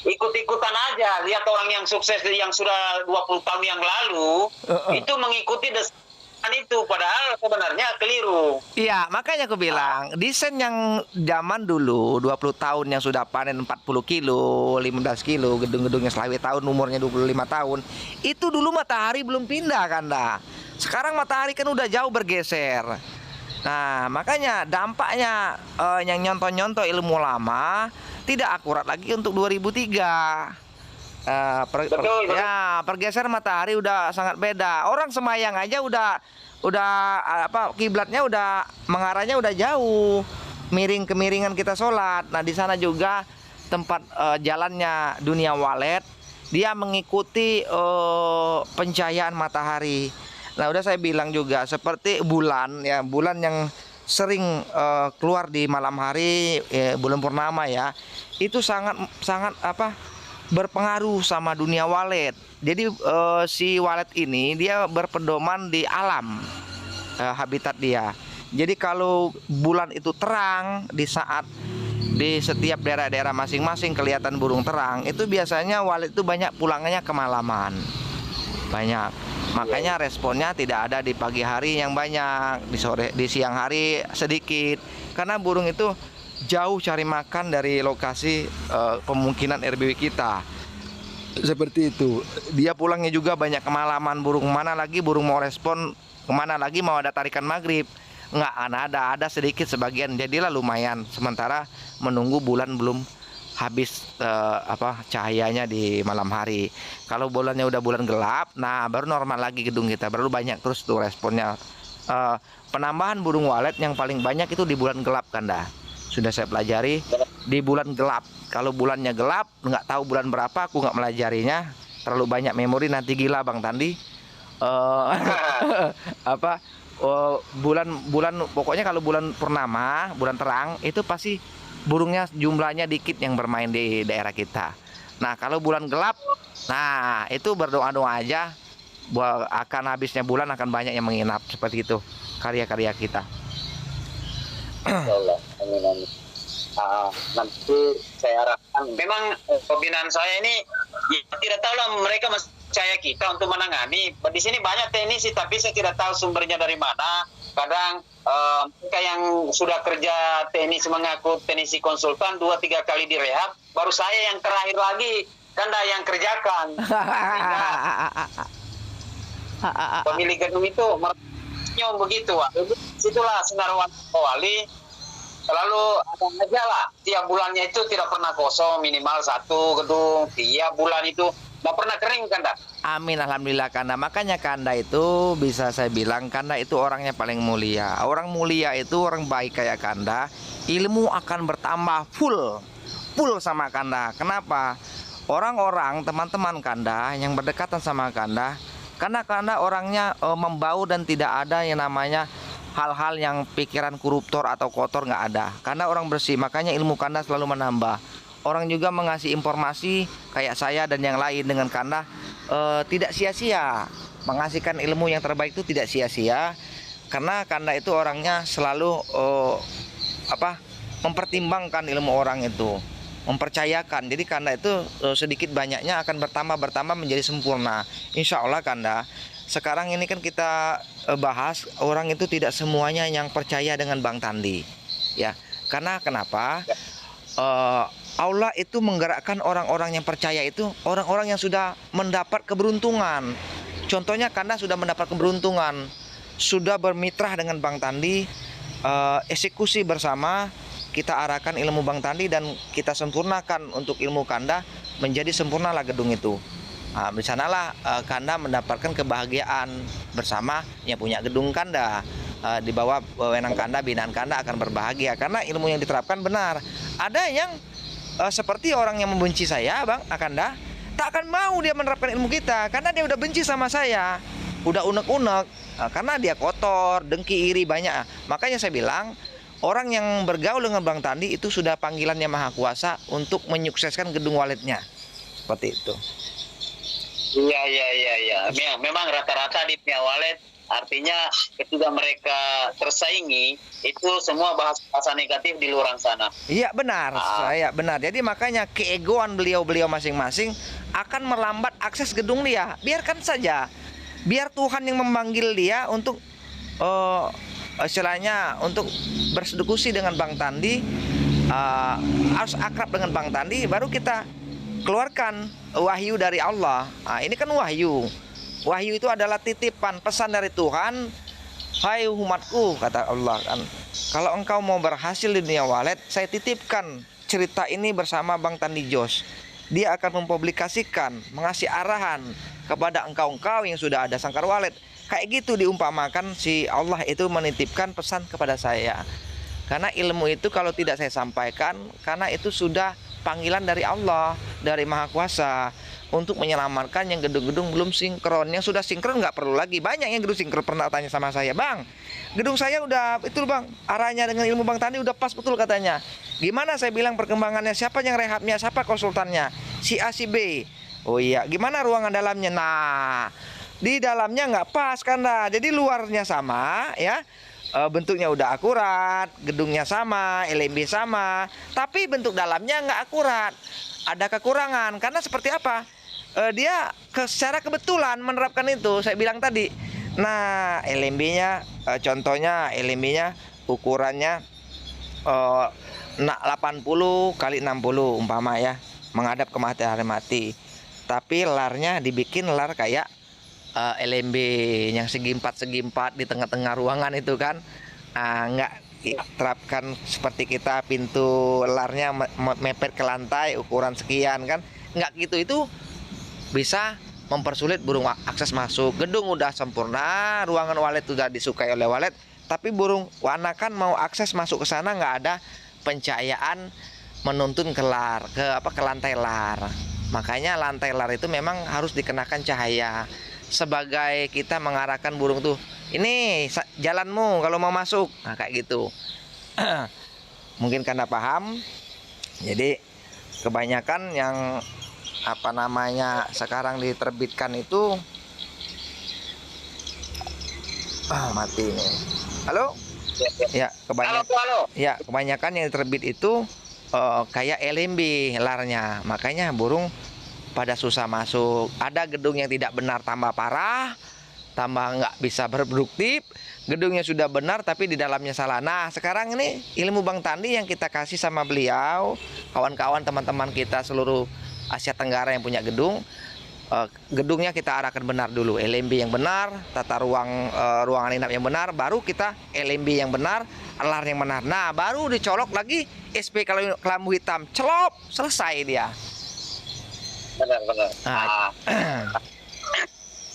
ikut-ikutan aja, lihat orang yang sukses yang sudah 20 tahun yang lalu itu mengikuti itu, padahal sebenarnya keliru.
Iya, makanya aku bilang desain yang zaman dulu 20 tahun yang sudah panen 40 kilo, 15 kilo, gedung-gedungnya selawe tahun, umurnya 25 tahun, itu dulu matahari belum pindah Kanda. Sekarang matahari kan udah jauh bergeser. Nah, makanya dampaknya yang nyontoh-nyontoh ilmu lama tidak akurat lagi untuk 2003. Pergeser matahari udah sangat beda. Orang semayang aja udah kiblatnya udah mengarahnya udah jauh, kemiringan kita sholat. Nah, di sana juga tempat jalannya dunia walet, dia mengikuti pencahayaan matahari. Nah, udah saya bilang juga seperti bulan yang sering keluar di malam hari, bulan purnama ya, itu sangat berpengaruh sama dunia walet. Jadi si walet ini dia berpedoman di alam, habitat dia. Jadi kalau bulan itu terang, di saat di setiap daerah-daerah masing-masing kelihatan burung terang, itu biasanya walet itu banyak pulangnya kemalaman, banyak. Makanya responnya tidak ada di pagi hari yang banyak, di siang hari sedikit, karena burung itu jauh cari makan dari lokasi pemungkinan RBW kita. Seperti itu. Dia pulangnya juga banyak kemalaman, burung mana lagi burung mau respon, kemana lagi mau ada tarikan maghrib. Nggak ada sedikit sebagian, jadilah lumayan. Sementara menunggu bulan belum habis cahayanya di malam hari. Kalau bulannya udah bulan gelap, nah baru normal lagi gedung kita, baru banyak terus tuh responnya. Penambahan burung walet yang paling banyak itu di bulan gelap Kanda. Sudah saya pelajari di bulan gelap. Kalau bulannya gelap, nggak tahu bulan berapa, aku nggak melajarinya. Terlalu banyak memori, nanti gila Bang Tandi. Bulan pokoknya kalau bulan purnama, bulan terang itu pasti burungnya jumlahnya dikit yang bermain di daerah kita. Nah kalau bulan gelap, nah itu berdoa-doa aja bahwa akan habisnya bulan akan banyak yang menginap, seperti itu karya-karya kita.
Insyaallah. Amin, amin. Nanti saya harapkan memang pembinaan saya ini ya, tidak tahu lah mereka masih percaya kita untuk menangani. Di sini banyak teknisi tapi saya tidak tahu sumbernya dari mana. Kadang mereka yang sudah kerja teknisi mengaku teknisi konsultan 2-3 kali direhab, baru saya yang terakhir lagi Kanda yang kerjakan. Pemilik gedung itu nyom begitu, Wak. Itulah sinar wali. Lalu ada aja lah, tiap bulannya itu tidak pernah kosong, minimal 1 gedung tiap bulan itu nggak pernah kering Kanda.
Amin, alhamdulillah Kanda. Makanya Kanda itu bisa saya bilang Kanda itu orangnya paling mulia. Orang mulia itu orang baik kayak Kanda, ilmu akan bertambah full sama Kanda. Kenapa? Orang-orang teman-teman Kanda yang berdekatan sama Kanda, karena Kanda orangnya membau dan tidak ada yang namanya hal-hal yang pikiran koruptor atau kotor, nggak ada. Karena orang bersih, makanya ilmu Kanda selalu menambah. Orang juga mengasih informasi kayak saya dan yang lain dengan Kanda tidak sia-sia. Mengasihkan ilmu yang terbaik itu tidak sia-sia. Karena Kanda itu orangnya selalu mempertimbangkan ilmu orang itu, mempercayakan. Jadi Kanda itu sedikit banyaknya akan bertambah menjadi sempurna. Insya Allah Kanda. Sekarang ini kan kita bahas orang itu tidak semuanya yang percaya dengan Bang Tandi, ya. Karena kenapa? Allah itu menggerakkan orang-orang yang percaya itu orang-orang yang sudah mendapat keberuntungan. Contohnya Kanda sudah mendapat keberuntungan, sudah bermitra dengan Bang Tandi, eksekusi bersama, kita arahkan ilmu Bang Tandi dan kita sempurnakan untuk ilmu Kanda menjadi sempurnalah gedung itu. Nah, di sanalah Kanda mendapatkan kebahagiaan bersama yang punya gedung Kanda. Di bawah wewenang Kanda, binaan Kanda akan berbahagia karena ilmu yang diterapkan benar. Ada yang seperti orang yang membenci saya, Bang Kanda, tak akan mau dia menerapkan ilmu kita karena dia udah benci sama saya, udah unek-unek, karena dia kotor, dengki, iri banyak. Makanya saya bilang orang yang bergaul dengan Bang Tandi itu sudah panggilannya Maha Kuasa untuk menyukseskan gedung waletnya. Seperti itu.
Iya. Memang rata-rata di pihak walet, artinya ketika mereka tersaingi itu semua bahasa negatif di luar sana.
Iya benar, saya benar. Jadi makanya keegoan beliau masing-masing akan melambat akses gedung dia. Biarkan saja, biar Tuhan yang memanggil dia untuk istilahnya untuk berdiskusi dengan Bang Tandi, harus akrab dengan Bang Tandi, baru kita keluarkan wahyu dari Allah. Nah, ini kan wahyu. Wahyu itu adalah titipan pesan dari Tuhan. Hai umatku, kata Allah kan, kalau engkau mau berhasil di dunia walet, saya titipkan cerita ini bersama Bang Tandi Jos. Dia akan mempublikasikan, mengasih arahan kepada engkau yang sudah ada sangkar walet. Kayak gitu diumpamakan si Allah itu menitipkan pesan kepada saya. Karena ilmu itu kalau tidak saya sampaikan, karena itu sudah panggilan dari Allah, dari Maha Kuasa untuk menyelamatkan yang gedung-gedung belum sinkron. Yang sudah sinkron nggak perlu lagi. Banyak yang gedung sinkron pernah tanya sama saya, Bang, gedung saya udah itu Bang, arahnya dengan ilmu Bang Tandi udah pas betul katanya. Gimana? Saya bilang perkembangannya, siapa yang rehabnya, siapa konsultannya, si A si B. Oh iya, gimana ruangan dalamnya? Nah, di dalamnya nggak pas Kanda. Jadi luarnya sama ya, bentuknya udah akurat, gedungnya sama, LMB sama, tapi bentuk dalamnya nggak akurat. Ada kekurangan karena seperti apa? Dia secara kebetulan menerapkan itu. Saya bilang tadi. Nah, LMB-nya contohnya LMB-nya ukurannya 80 kali 60 umpama ya, menghadap ke matahari mati. Tapi larnya dibikin lar kayak LMB yang segi empat di tengah-tengah ruangan itu kan. nggak terapkan seperti kita pintu larnya mepet ke lantai ukuran sekian kan, nggak gitu. Itu bisa mempersulit burung akses masuk. Gedung udah sempurna, ruangan walet sudah disukai oleh walet, tapi burung anakan mau akses masuk ke sana nggak ada pencahayaan menuntun ke lantai lar. Makanya lantai lar itu memang harus dikenakan cahaya sebagai kita mengarahkan burung tuh, ini jalanmu kalau mau masuk. Nah, kayak gitu. Mungkin karena paham. Jadi kebanyakan yang sekarang diterbitkan itu mati nih. Halo? Ya, kebanyakan yang terbit itu kayak LMB larnya. Makanya burung pada susah masuk. Ada gedung yang tidak benar tambah parah, tambah nggak bisa berproduktif. Gedungnya sudah benar tapi di dalamnya salah. Nah, sekarang ini ilmu Bang Tandi yang kita kasih sama beliau, kawan-kawan teman-teman kita seluruh Asia Tenggara yang punya gedung. Gedungnya kita arahkan benar dulu, LMB yang benar, tata ruangan inap yang benar, baru kita LMB yang benar, alar yang benar. Nah, baru dicolok lagi SP kelambu hitam, celop, selesai dia.
Benar.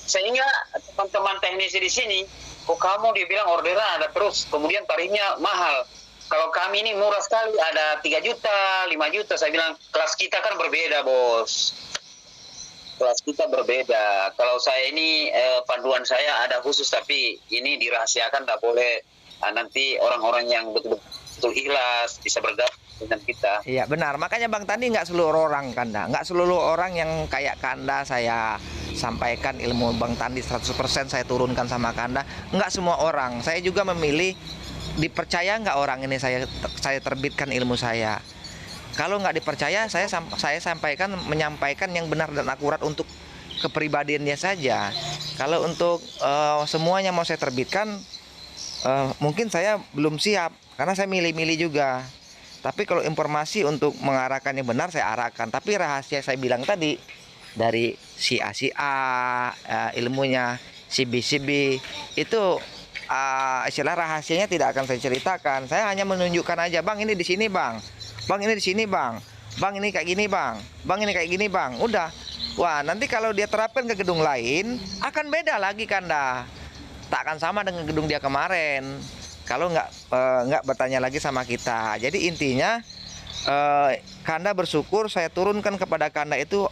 Sehingga teman-teman teknisi di sini, kok kamu dibilang orderan ada terus, kemudian tarifnya mahal. Kalau kami ini murah sekali, ada 3 juta, 5 juta. Saya bilang kelas kita kan berbeda, bos. Kelas kita berbeda. Kalau saya ini panduan saya ada khusus, tapi ini dirahasiakan, tak boleh. Nanti orang-orang yang betul-betul ikhlas bisa bergabung dengan kita.
Iya benar, makanya Bang Tandi nggak seluruh orang Kanda, nggak seluruh orang yang kayak Kanda saya sampaikan ilmu Bang Tandi 100% saya turunkan sama Kanda. Nggak semua orang, saya juga memilih dipercaya nggak orang ini saya terbitkan ilmu saya. Kalau nggak dipercaya saya menyampaikan yang benar dan akurat untuk kepribadiannya saja. Kalau untuk semuanya mau saya terbitkan, mungkin saya belum siap karena saya milih-milih juga. Tapi kalau informasi untuk mengarahkan yang benar saya arahkan. Tapi rahasia saya bilang tadi dari si A, ilmunya si B itu istilah rahasianya tidak akan saya ceritakan. Saya hanya menunjukkan aja, Bang ini di sini Bang, Bang ini di sini Bang, Bang ini kayak gini Bang, Bang ini kayak gini Bang. Udah. Wah nanti kalau dia terapkan ke gedung lain akan beda lagi Kanda. Tak akan sama dengan gedung dia kemarin. Kalau nggak bertanya lagi sama kita. Jadi intinya Kanda bersyukur saya turunkan kepada Kanda itu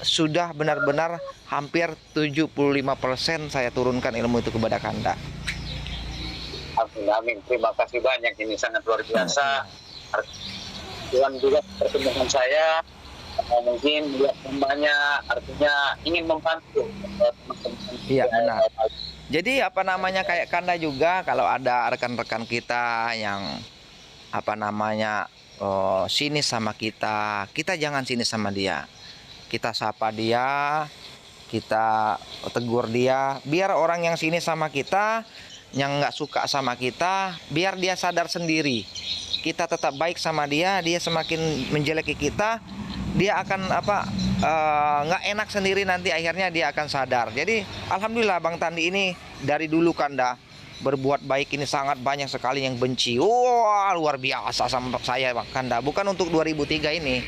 sudah benar-benar hampir 75% saya turunkan ilmu itu kepada Kanda.
Amin. Terima kasih banyak, ini sangat luar biasa. Tuhan juga pertemuan saya mungkin melihat banyak, artinya ingin membantu teman-teman.
Iya benar. Jadi kayak Kanda juga kalau ada rekan-rekan kita yang sinis sama kita jangan sinis sama dia. Kita sapa dia, kita tegur dia, biar orang yang sinis sama kita, yang nggak suka sama kita, biar dia sadar sendiri. Kita tetap baik sama dia, dia semakin menjeleki kita, dia akan nggak enak sendiri, nanti akhirnya dia akan sadar. Jadi alhamdulillah Bang Tandi ini dari dulu Kanda berbuat baik ini sangat banyak sekali yang benci. Wah luar biasa sama saya Bang Kanda. Bukan untuk 2003 ini,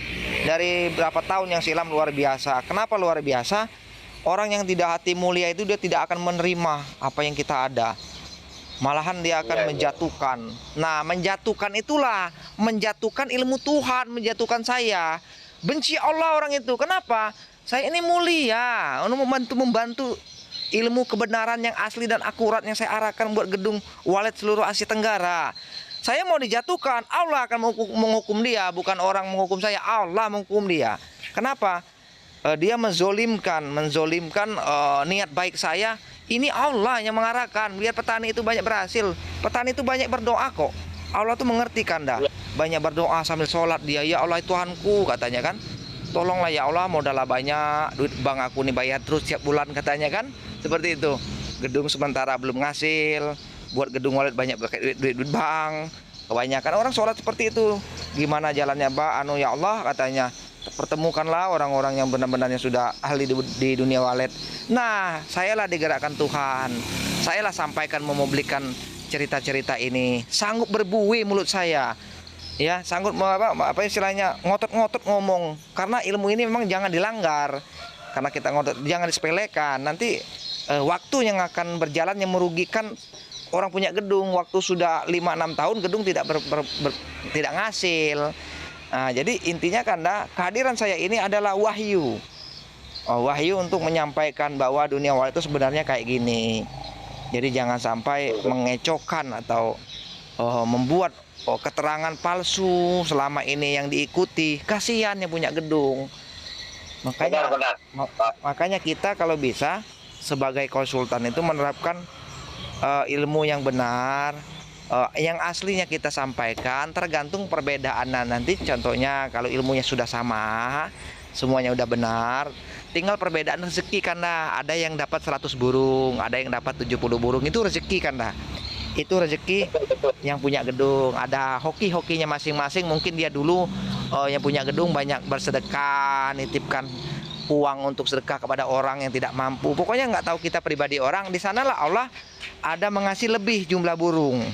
dari berapa tahun yang silam luar biasa. Kenapa luar biasa? Orang yang tidak hati mulia itu dia tidak akan menerima apa yang kita ada. Malahan dia akan menjatuhkan. Nah menjatuhkan itulah, menjatuhkan ilmu Tuhan, menjatuhkan saya. Benci Allah orang itu. Kenapa? Saya ini mulia untuk membantu ilmu kebenaran yang asli dan akurat yang saya arahkan buat gedung walet seluruh Asia Tenggara. Saya mau dijatuhkan, Allah akan menghukum dia, bukan orang menghukum saya, Allah menghukum dia. Kenapa? Dia menzolimkan niat baik saya. Ini Allah yang mengarahkan biar petani itu banyak berhasil. Petani itu banyak berdoa kok. Allah tuh mengerti Kanda. Banyak berdoa sambil sholat dia, ya Allah Tuhanku katanya kan. Tolonglah ya Allah, modalnya banyak, duit bang aku nih bayar terus tiap bulan katanya kan. Seperti itu. Gedung sementara belum ngasil, buat gedung walet banyak pakai duit bang. Kebanyakan orang sholat seperti itu. Gimana jalannya Mbak? Ya Allah katanya, pertemukanlah orang-orang yang benar-benar yang sudah ahli di dunia walet. Nah, sayalah digerakkan Tuhan. Sayalah sampaikan, mempublikkan cerita-cerita ini, sanggup berbuih mulut saya. Ya, sanggup apa istilahnya, ngotot-ngotot ngomong. Karena ilmu ini memang jangan dilanggar. Karena kita ngotot, jangan disepelekan. Nanti waktu yang akan berjalan yang merugikan orang punya gedung. Waktu sudah 5-6 tahun gedung tidak tidak ngasil. Nah, jadi intinya karena kehadiran saya ini adalah wahyu. Wahyu untuk menyampaikan bahwa dunia wali itu sebenarnya kayak gini. Jadi jangan sampai mengecokkan atau membuat keterangan palsu selama ini yang diikuti. Kasihan yang punya gedung. Makanya kita kalau bisa sebagai konsultan itu menerapkan ilmu yang benar, yang aslinya kita sampaikan, tergantung perbedaannya. Nanti contohnya kalau ilmunya sudah sama, semuanya udah benar, tinggal perbedaan rezeki karena ada yang dapat 100 burung, ada yang dapat 70 burung, itu rezeki karena itu rezeki yang punya gedung. Ada hoki-hokinya masing-masing. Mungkin dia dulu yang punya gedung banyak bersedekah, nitipkan uang untuk sedekah kepada orang yang tidak mampu. Pokoknya nggak tahu kita pribadi orang. Di sanalah Allah ada mengasih lebih jumlah burung.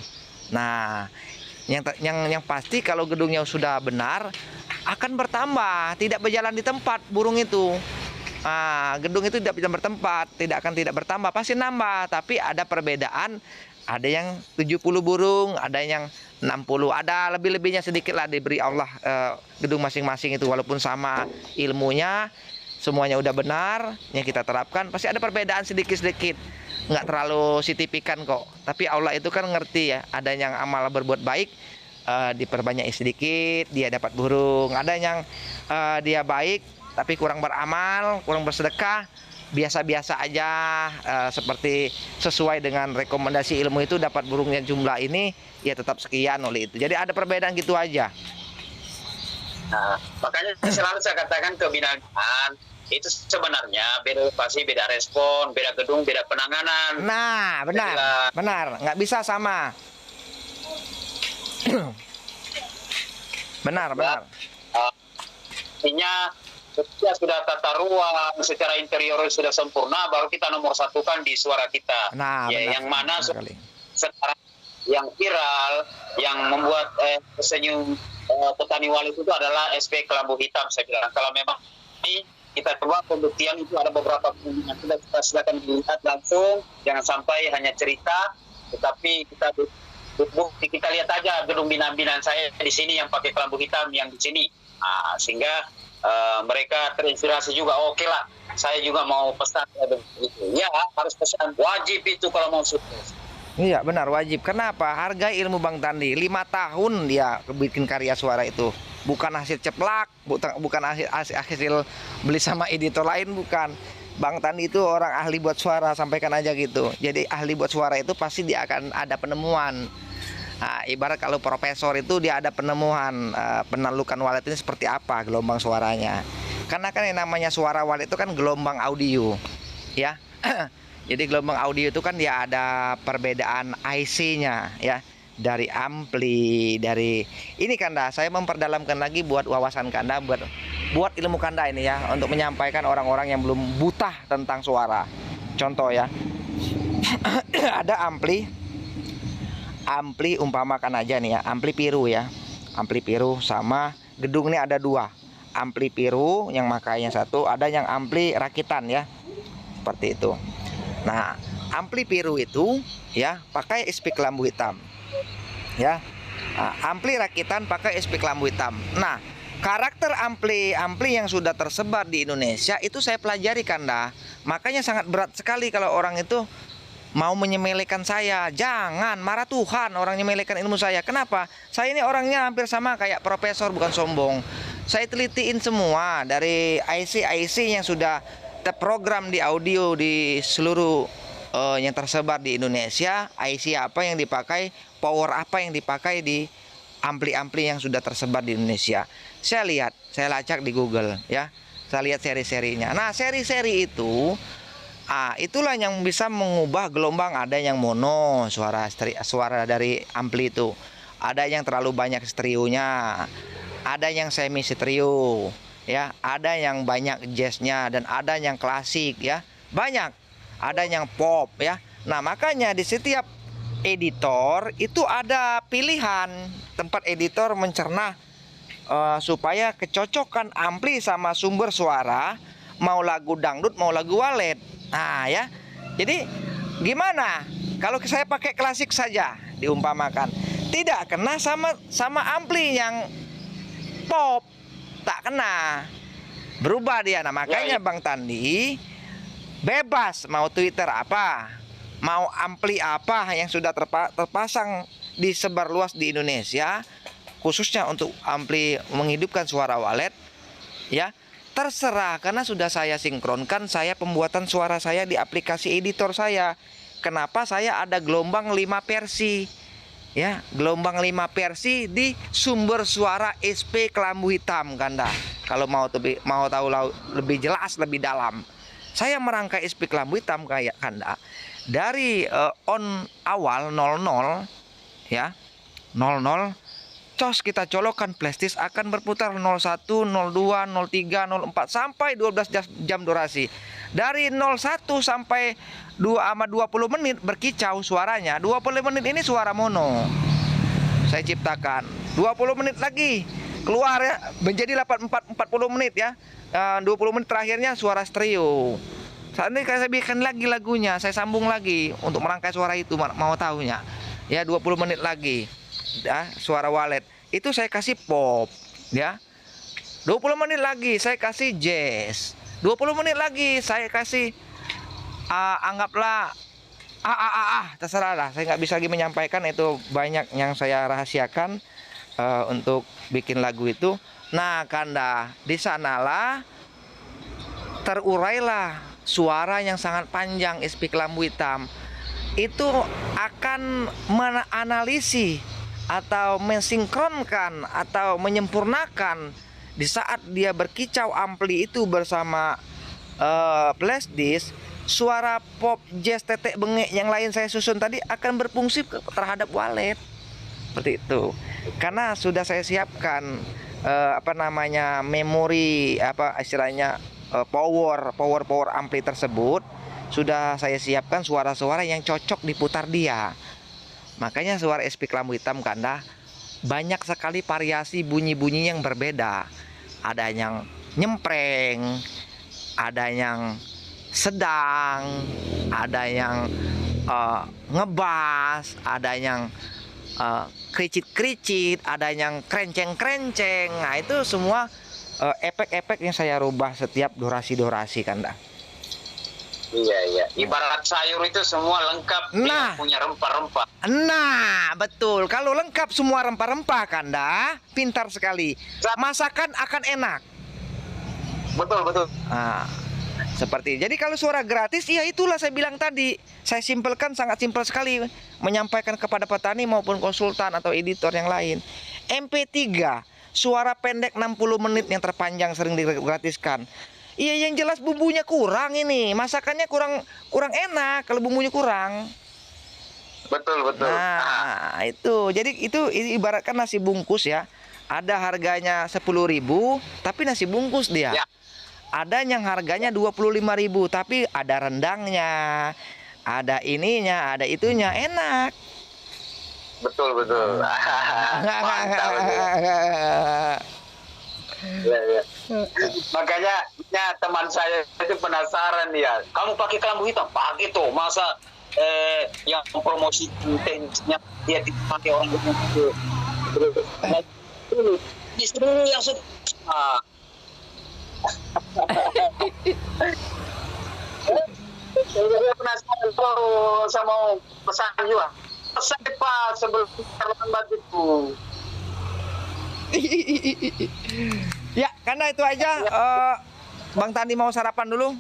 Nah, yang pasti kalau gedungnya sudah benar akan bertambah, tidak berjalan di tempat burung itu. Gedung itu tidak bisa bertempat, tidak bertambah, pasti nambah. Tapi ada perbedaan. Ada yang 70 burung, ada yang 60, ada lebih-lebihnya sedikit lah diberi Allah gedung masing-masing itu. Walaupun sama ilmunya, semuanya udah benar, yang kita terapkan, pasti ada perbedaan sedikit-sedikit. Nggak terlalu signifikan kok. Tapi Allah itu kan ngerti ya, ada yang amal berbuat baik, diperbanyak sedikit, dia dapat burung. Ada yang dia baik, tapi kurang beramal, kurang bersedekah, biasa-biasa aja, seperti sesuai dengan rekomendasi ilmu itu dapat burungnya jumlah ini, ya tetap sekian oleh itu. Jadi ada perbedaan gitu aja.
Nah, makanya selalu saya katakan kebinaan itu sebenarnya beda lokasi, beda respon, beda gedung, beda penanganan.
Nah, benar, nggak bisa sama. benar.
Artinya ketika sudah tata ruang secara interior sudah sempurna, baru kita nomor satukan di suara kita.
Nah,
ya, yang mana sekarang yang viral, yang membuat senyum petani wali itu adalah SP Kelambu Hitam. Saya bilang kalau memang ini kita coba pembuktian itu ada beberapa yang sudah kita silakan dilihat langsung, jangan sampai hanya cerita, tetapi kita bukti. Kita lihat aja gedung binaan saya di sini yang pakai kelambu hitam yang di sini, sehingga mereka terinspirasi juga. Oke lah, saya juga mau pesan begitu. Ya, harus pesan, wajib itu kalau mau sukses.
Iya benar, wajib. Kenapa? Harga ilmu Bang Tandi 5 tahun dia bikin karya suara itu. Bukan hasil ceplak, bukan hasil beli sama editor lain, bukan. Bang Tandi itu orang ahli buat suara, sampaikan aja gitu. Jadi ahli buat suara itu pasti dia akan ada penemuan. Ibarat kalau profesor itu dia ada penemuan, penalukan walet ini seperti apa gelombang suaranya. Karena kan yang namanya suara walet itu kan gelombang audio, ya. Jadi gelombang audio itu kan dia ada perbedaan IC-nya, ya. Dari ampli, dari ini Kanda, saya memperdalamkan lagi buat wawasan Kanda, buat ilmu Kanda ini ya, untuk menyampaikan orang-orang yang belum buta tentang suara. Contoh ya, ada ampli umpamakan aja nih ya, ampli piru ya, ampli piru sama gedung ini ada 2, ampli piru yang makanya satu, ada yang ampli rakitan ya, seperti itu. Nah, ampli piru itu ya pakai SP kelambu hitam ya. Ampli rakitan pakai SP kelambu hitam. Nah, karakter ampli yang sudah tersebar di Indonesia itu saya pelajari Kanda. Makanya sangat berat sekali kalau orang itu mau menyemelekan saya. Jangan, marah Tuhan orang menyemelekan ilmu saya. Kenapa? Saya ini orangnya hampir sama kayak profesor, bukan sombong. Saya telitiin semua dari IC yang sudah terprogram di audio di seluruh yang tersebar di Indonesia. IC apa yang dipakai, power apa yang dipakai di ampli-ampli yang sudah tersebar di Indonesia. Saya lihat, saya lacak di Google ya. Saya lihat seri-serinya. Nah, seri-seri itu itulah yang bisa mengubah gelombang. Ada yang mono, suara dari ampli itu. Ada yang terlalu banyak stereonya. Ada yang semi stereo ya, ada yang banyak jazznya, dan ada yang klasik ya. Banyak. Ada yang pop ya. Nah, makanya di setiap editor itu ada pilihan tempat editor mencerna supaya kecocokan ampli sama sumber suara, mau lagu dangdut mau lagu walet. Nah ya, jadi gimana kalau saya pakai klasik saja diumpamakan, tidak kena sama ampli yang pop, tak kena, berubah dia. Nah makanya Bang Tandi bebas mau Twitter apa, mau ampli apa yang sudah terpasang disebar luas di Indonesia, khususnya untuk ampli menghidupkan suara walet, ya terserah, karena sudah saya sinkronkan saya pembuatan suara saya di aplikasi editor saya. Kenapa saya ada gelombang 5 versi, ya gelombang 5 versi di sumber suara SP Kelambu Hitam Kanda. Kalau mau tahu lebih jelas lebih dalam, saya merangkai SP Kelambu Hitam kayak Kanda dari on awal 00 ya 00, cos kita colokkan flashdisk akan berputar 01, 02, 03, 04 sampai 12 jam durasi. Dari 01 sampai 20 menit berkicau suaranya. 20 menit ini suara mono saya ciptakan. 20 menit lagi keluar ya menjadi 40 menit ya. 20 menit terakhirnya suara stereo. Saat ini saya bikin lagi lagunya, saya sambung lagi untuk merangkai suara itu, mau tahunya. Ya 20 menit lagi ya, suara walet itu saya kasih pop ya. 20 menit lagi saya kasih jazz. 20 menit lagi saya kasih anggaplah terserah lah, saya nggak bisa lagi menyampaikan, itu banyak yang saya rahasiakan untuk bikin lagu itu. Nah Kanda, di sanalah terurailah suara yang sangat panjang SP Kelambu Hitam itu akan menganalisis atau mensinkronkan atau menyempurnakan di saat dia berkicau ampli itu bersama flash disk. Suara pop, jazz, tetek bengek yang lain saya susun tadi akan berfungsi terhadap walet seperti itu, karena sudah saya siapkan memori istilahnya power ampli tersebut. Sudah saya siapkan suara-suara yang cocok diputar dia. Makanya suara SP Kelambu Hitam Kanda banyak sekali variasi bunyi-bunyi yang berbeda. Ada yang nyempreng, ada yang sedang, ada yang ngebas, ada yang kricit-kricit, ada yang krenceng-krenceng. Nah itu semua efek-efek yang saya rubah setiap durasi-durasi Kanda.
Iya. Ibarat sayur itu semua lengkap,
nah,
dia punya rempah-rempah.
Nah, betul. Kalau lengkap semua rempah-rempah Kanda, pintar sekali. Masakan akan enak.
Betul.
Nah, seperti jadi kalau suara gratis, ya itulah saya bilang tadi. Saya simpelkan, sangat simpel sekali menyampaikan kepada petani maupun konsultan atau editor yang lain. MP3, suara pendek 60 menit yang terpanjang sering digratiskan. Iya, yang jelas bumbunya kurang ini. Masakannya kurang enak kalau bumbunya kurang.
Betul.
Nah, itu. Jadi itu ibaratkan nasi bungkus ya. Ada harganya 10.000, tapi nasi bungkus dia.
Ya.
Ada yang harganya 25.000, tapi ada rendangnya, ada ininya, ada itunya, enak.
Betul. Mantap. Ya. Makanya teman saya itu penasaran ya. Kamu pakai kelambu hitam? Pakai tuh. Masa yang promosi teknisnya dia dipakai orang itu. Justru yang suka. Saya penasaran tuh sama pesan juga. Pesan Pak sebelum terlambat itu.
Ya, karena itu aja. Bang Tandi mau sarapan dulu.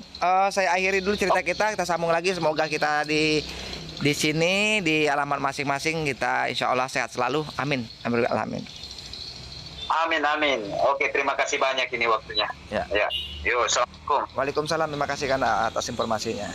Saya akhiri dulu cerita kita sambung lagi. Semoga kita di sini di alamat masing-masing kita insya Allah sehat selalu. Amin. Amin.
Oke, terima kasih banyak ini waktunya.
Ya.
Yo, assalamualaikum.
Waalaikumsalam. Terima kasih karena atas informasinya.